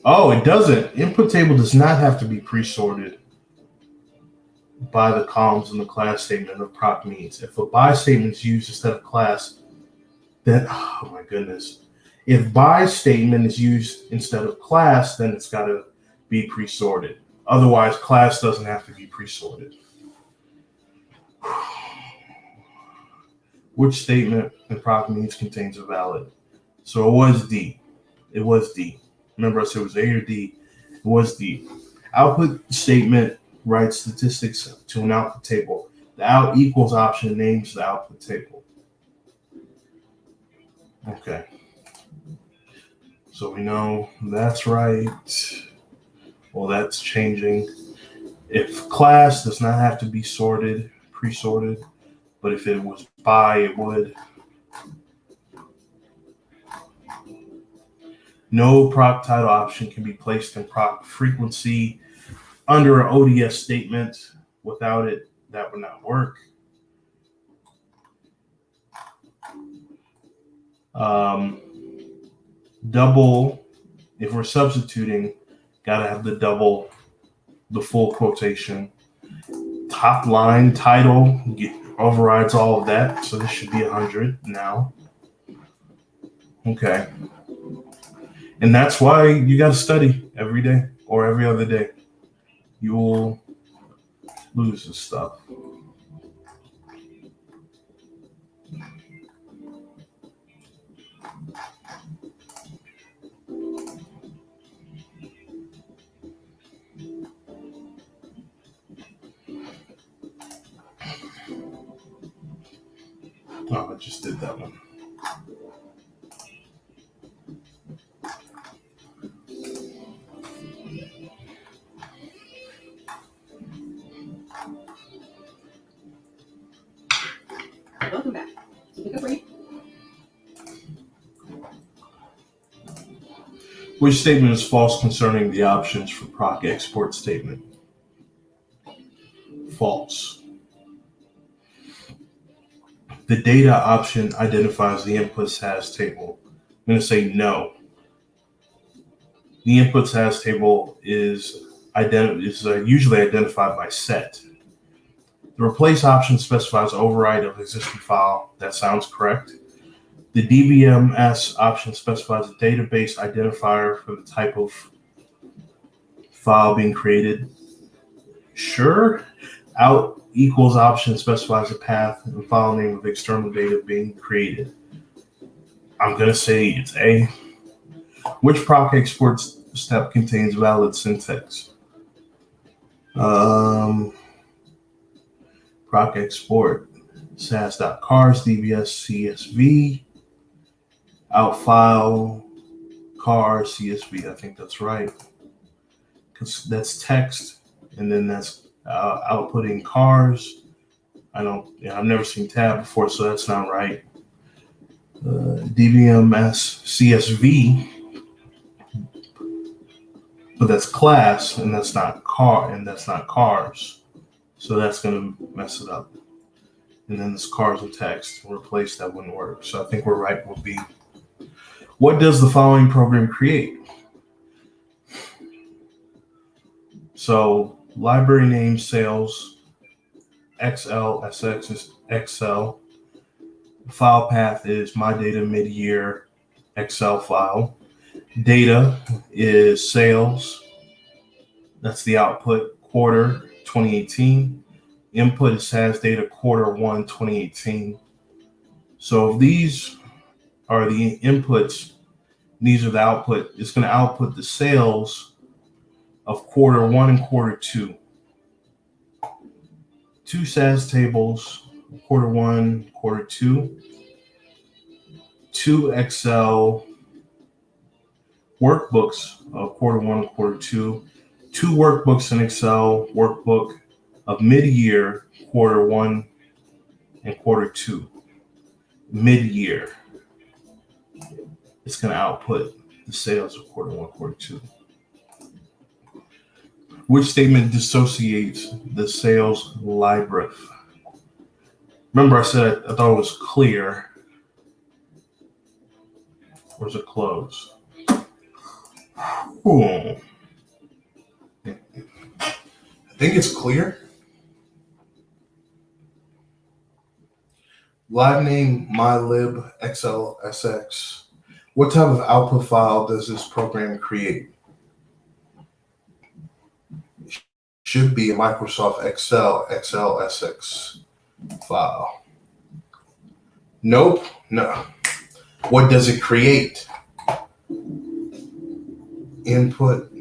Oh, it doesn't. Input table does not have to be pre-sorted by the columns in the class statement of proc means. If a by statement is used instead of class, then, oh my goodness. If by statement is used instead of class, then it's got to be pre-sorted. Otherwise, class doesn't have to be pre-sorted. Which statement in proc means contains a valid? So it was D. It was D. Remember I said it was A or D. It was D. Output statement writes statistics to an output table. The out equals option names the output table. Okay. So we know that's right. Well, that's changing. If class does not have to be sorted, pre-sorted, but if it was by, it would. No proc title option can be placed in proc frequency under an ODS statement. Without it, that would not work. Double, if we're substituting, gotta have the double, the full quotation. Top line title overrides all of that, so this should be 100 now. Okay. And that's why you got to study every day or every other day. You'll lose this stuff. Oh, I just did that one. Welcome back. Take a break. Which statement is false concerning the options for proc export statement? False. The data option identifies the input SAS table. I'm going to say no. The input SAS table is usually identified by set. The replace option specifies override of existing file. That sounds correct. The DBMS option specifies a database identifier for the type of file being created. Sure. Out equals option specifies a path and file name of external data being created. I'm going to say it's A. Which proc export step contains valid syntax? Proc export SAS.cars dbs csv out file cars csv. I think that's right, because that's text, and then that's outputting cars. I've never seen tab before, so that's not right. DBMS CSV, but that's class, and that's not car, and that's not cars. So that's going to mess it up. And then this cars and text replace, that wouldn't work. So I think we're right with B. What does the following program create? So library name sales, XL, SX is Excel. File path is my data mid-year Excel file. Data is sales. That's the output, quarter 2018. Input is SAS data quarter 1 2018. So if these are the inputs, these are the output. It's going to output the sales of quarter 1 and quarter 2. Two SAS tables, quarter 1, quarter 2. Two Excel workbooks of quarter 1 and quarter 2. Two workbooks in Excel workbook of mid-year, quarter 1 and quarter 2. Mid-year, it's going to output the sales of quarter 1, quarter 2. Which statement dissociates the sales library? Remember I said I thought it was clear. Where's it close? I think it's clear. Live name mylib xlsx. What type of output file does this program create? Should be a Microsoft Excel xlsx file. Nope. No. What does it create? Input.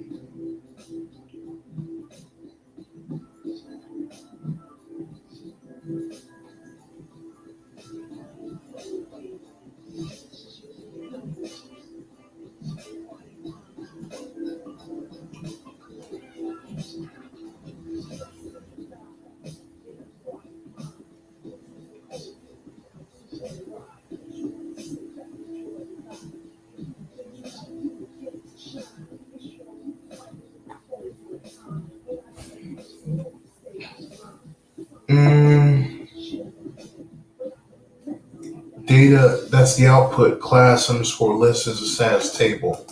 Data, that's the output. Class underscore list is a SAS table.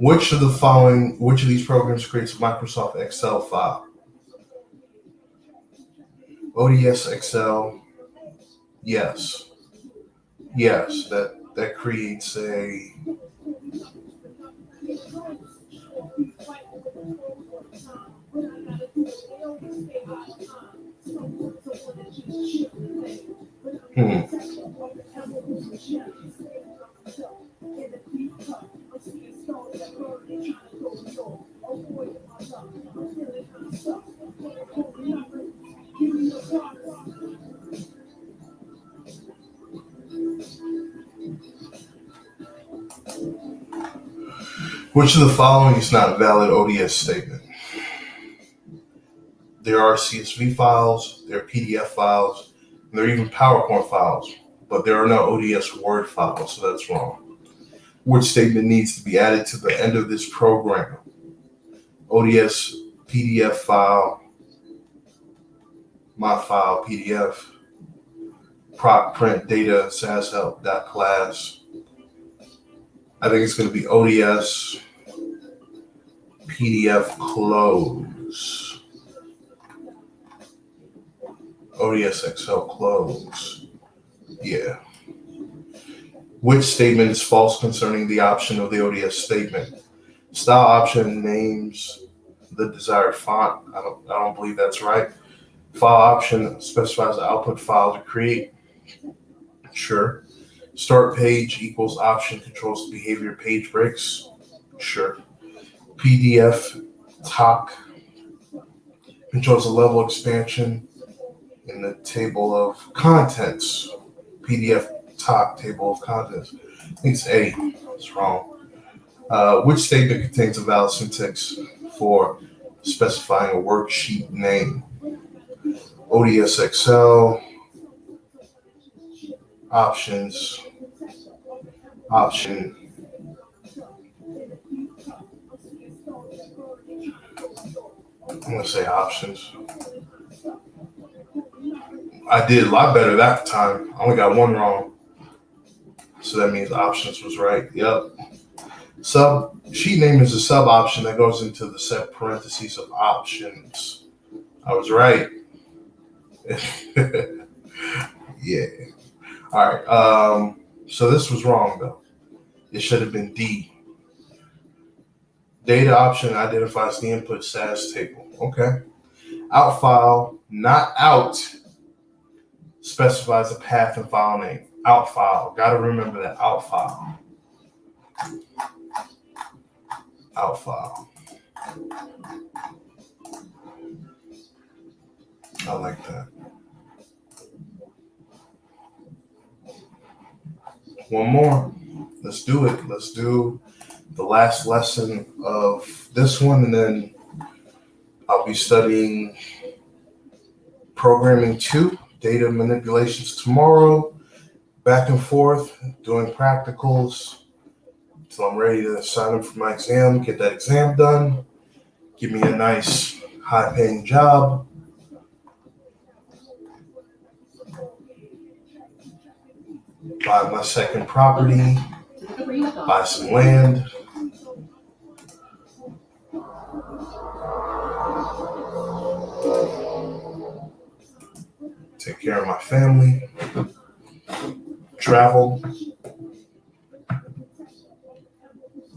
Which of these programs creates a Microsoft Excel file? ODS Excel. Yes. Yes, that creates a Which of the following is not a valid ODS statement? There are CSV files, there are PDF files, and there are even PowerPoint files, but there are no ODS Word files, so that's wrong. Which statement needs to be added to the end of this program? ODS PDF file, my file PDF, proc print data SAS help class. I think it's going to be ODS PDF close. ODS Excel close. Yeah. Which statement is false concerning the option of the ODS statement? Style option names the desired font. I don't believe that's right. File option specifies the output file to create. Sure. Start page equals option controls the behavior page breaks. Sure. PDF talk controls the level expansion in the table of contents. PDF talk table of contents. I think it's A. It's wrong. Which statement contains a valid syntax for specifying a worksheet name? ODS Excel, options, option. I'm going to say options. I did a lot better that time. I only got one wrong. So that means options was right. Yep. Sub sheet name is a sub option that goes into the set parentheses of options. I was right. Yeah. All right. So this was wrong though. It should have been D. Data option identifies the input SAS table. Okay. Out file, not out, specifies a path and file name. Out file. Got to remember that. Out file. Out file. I like that. One more. Let's do it. Let's do the last lesson of this one, and then I'll be studying programming 2, data manipulations tomorrow, back and forth, doing practicals until I'm ready to sign up for my exam, get that exam done, give me a nice high-paying job. Buy my second property, buy some land. Take care of my family, travel,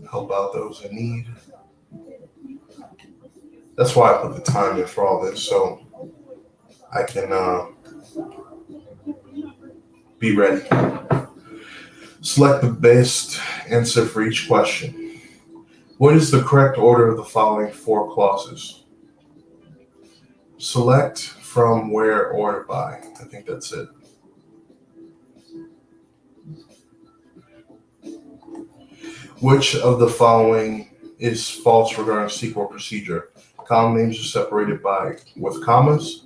help out those in need. That's why I put the time in for all this, so I can be ready. Select the best answer for each question. What is the correct order of the following 4 clauses? Select from where, order by. I think that's it. Which of the following is false regarding SQL procedure? Column names are separated with commas.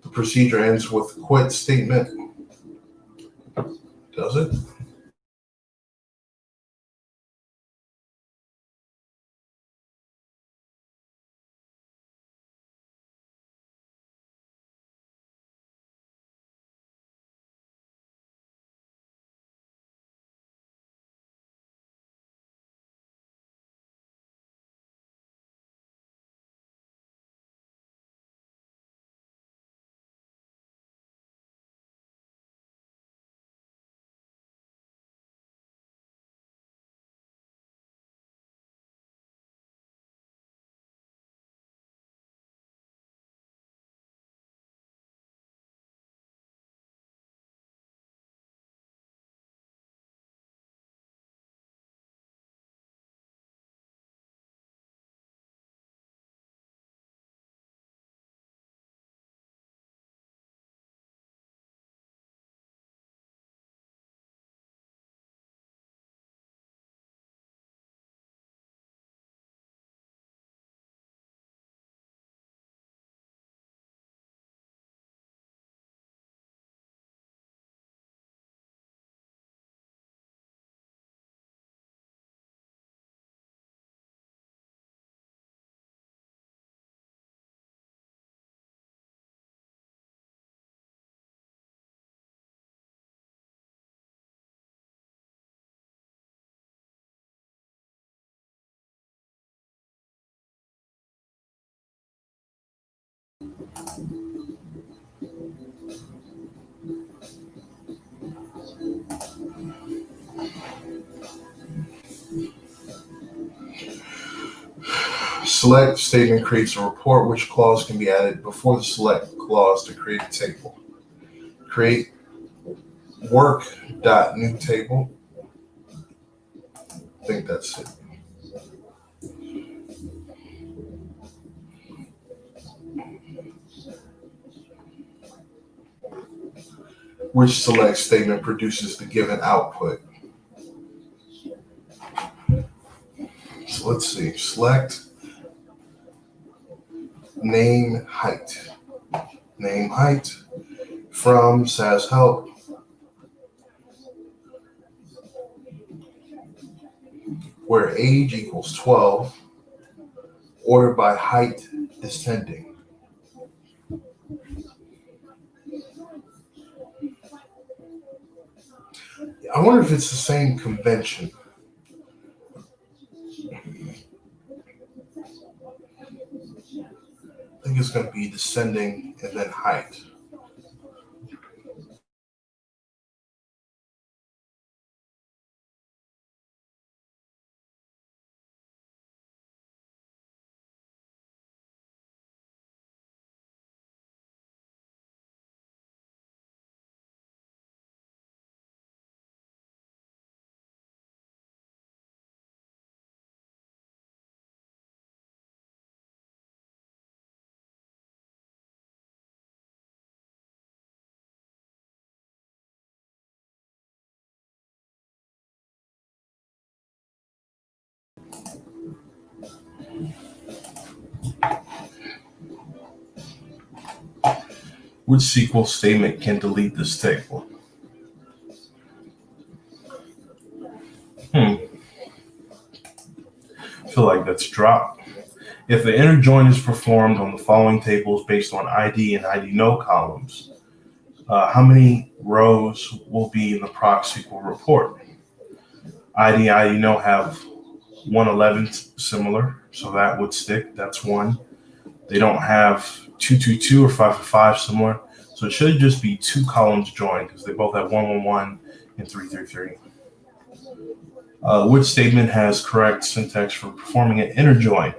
The procedure ends with quit statement. Does it? Select statement creates a report. Which clause can be added before the select clause to create a table? Create work.new table. I think that's it. Which select statement produces the given output? So let's see. Select name height. Name height from SAS help. Where age equals 12. Ordered by height descending. I wonder if it's the same convention. I think it's going to be descending and then height. Which SQL statement can delete this table? I feel like that's dropped. If the inner join is performed on the following tables based on ID and ID no columns, how many rows will be in the proc SQL report? ID no have 111 similar, so that would stick. That's one. They don't have 222 or 555 similar, so it should just be two columns joined because they both have 111 and 333. Which statement has correct syntax for performing an inner join?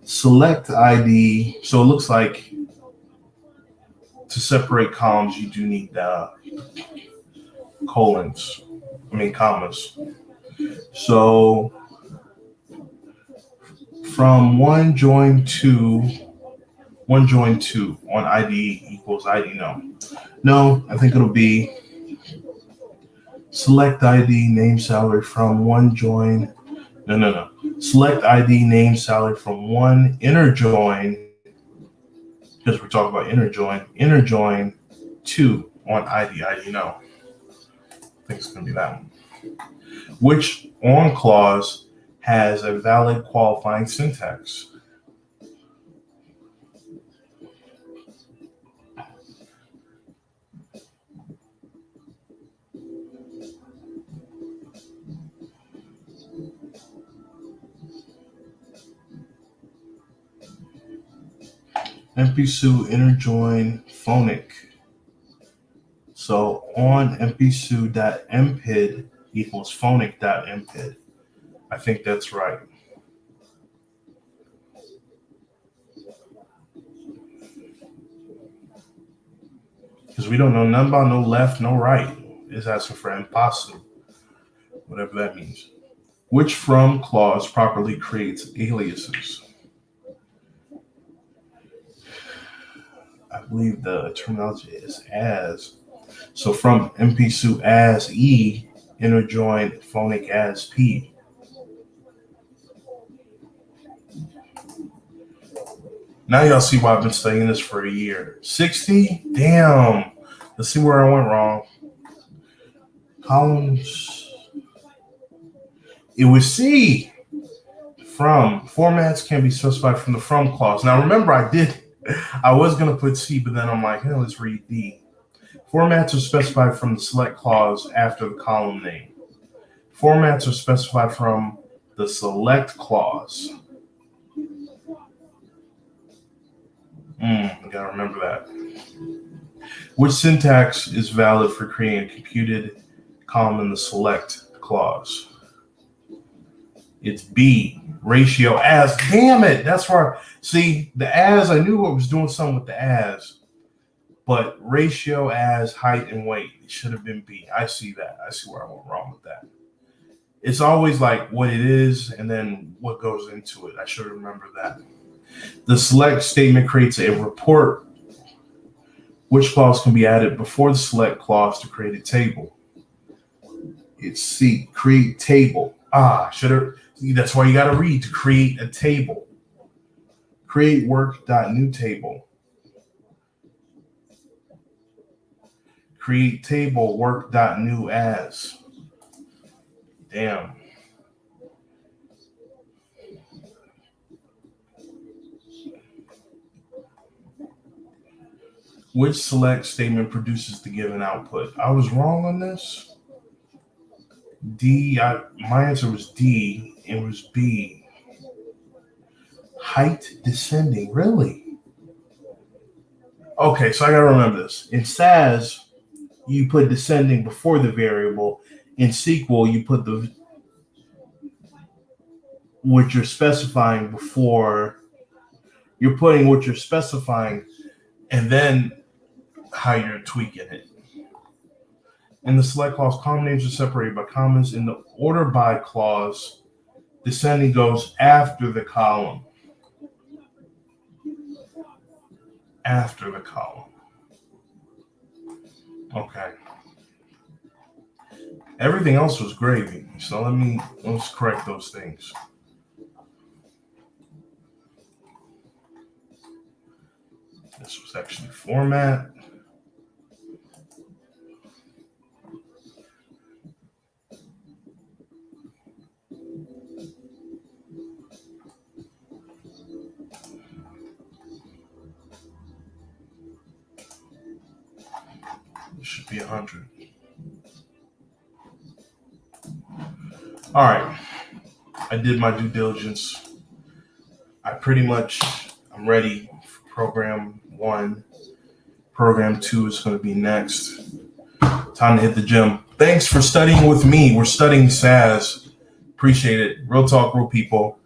Select ID. So it looks like to separate columns, you do need commas. So from one join two on ID equals ID no. No, I think it'll be select ID name salary from one join. No. Select ID name salary from one inner join, because we're talking about inner join two on ID no. I think it's going to be that one. Which on clause has a valid qualifying syntax? MPSU inner join phonic. So on mpsu.mpid equals phonic.mpid. I think that's right. Because we don't know nothing about no left, no right. It's asking for MPSU, whatever that means. Which from clause properly creates aliases? I believe the terminology is as. So from MPSU as E, inner join phonic as P. Now y'all see why I've been studying this for a year. 60? Damn. Let's see where I went wrong. Columns. It was C. From. Formats can be specified from the from clause. Now remember, I was going to put C, but then I'm like, hey, let's read D. Formats are specified from the select clause after the column name. Formats are specified from the select clause. I gotta remember that. Which syntax is valid for creating a computed column in the select clause? It's B, ratio as. Damn it, that's where, see, the as, I knew I was doing something with the as, but ratio as, height, and weight, it should have been B. I see that. I see where I went wrong with that. It's always like what it is and then what goes into it. I should remember that. The select statement creates a report. Which clause can be added before the select clause to create a table? It's C, create table. That's why you got to read to create a table. Create work.new table. Create table work.new as. Damn. Which select statement produces the given output? I was wrong on this. D. My answer was D. It was B. Height descending. Really? Okay, so I gotta remember this. In SAS, you put descending before the variable. In SQL, you put what you're specifying before. You're putting what you're specifying, and then how you're tweaking it. In the select clause, column names are separated by commas. In the order by clause, descending goes after the column. After the column. Okay. Everything else was gravy. So let's correct those things. This was actually format. It should be 100. All right. I did my due diligence. I'm ready for program 1. Program 2 is going to be next. Time to hit the gym. Thanks for studying with me. We're studying SAS. Appreciate it. Real talk, real people.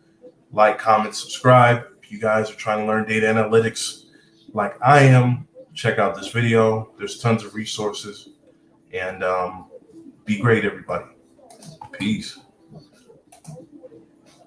Like, comment, subscribe. If you guys are trying to learn data analytics like I am, check out this video. There's tons of resources. And be great, everybody. Peace.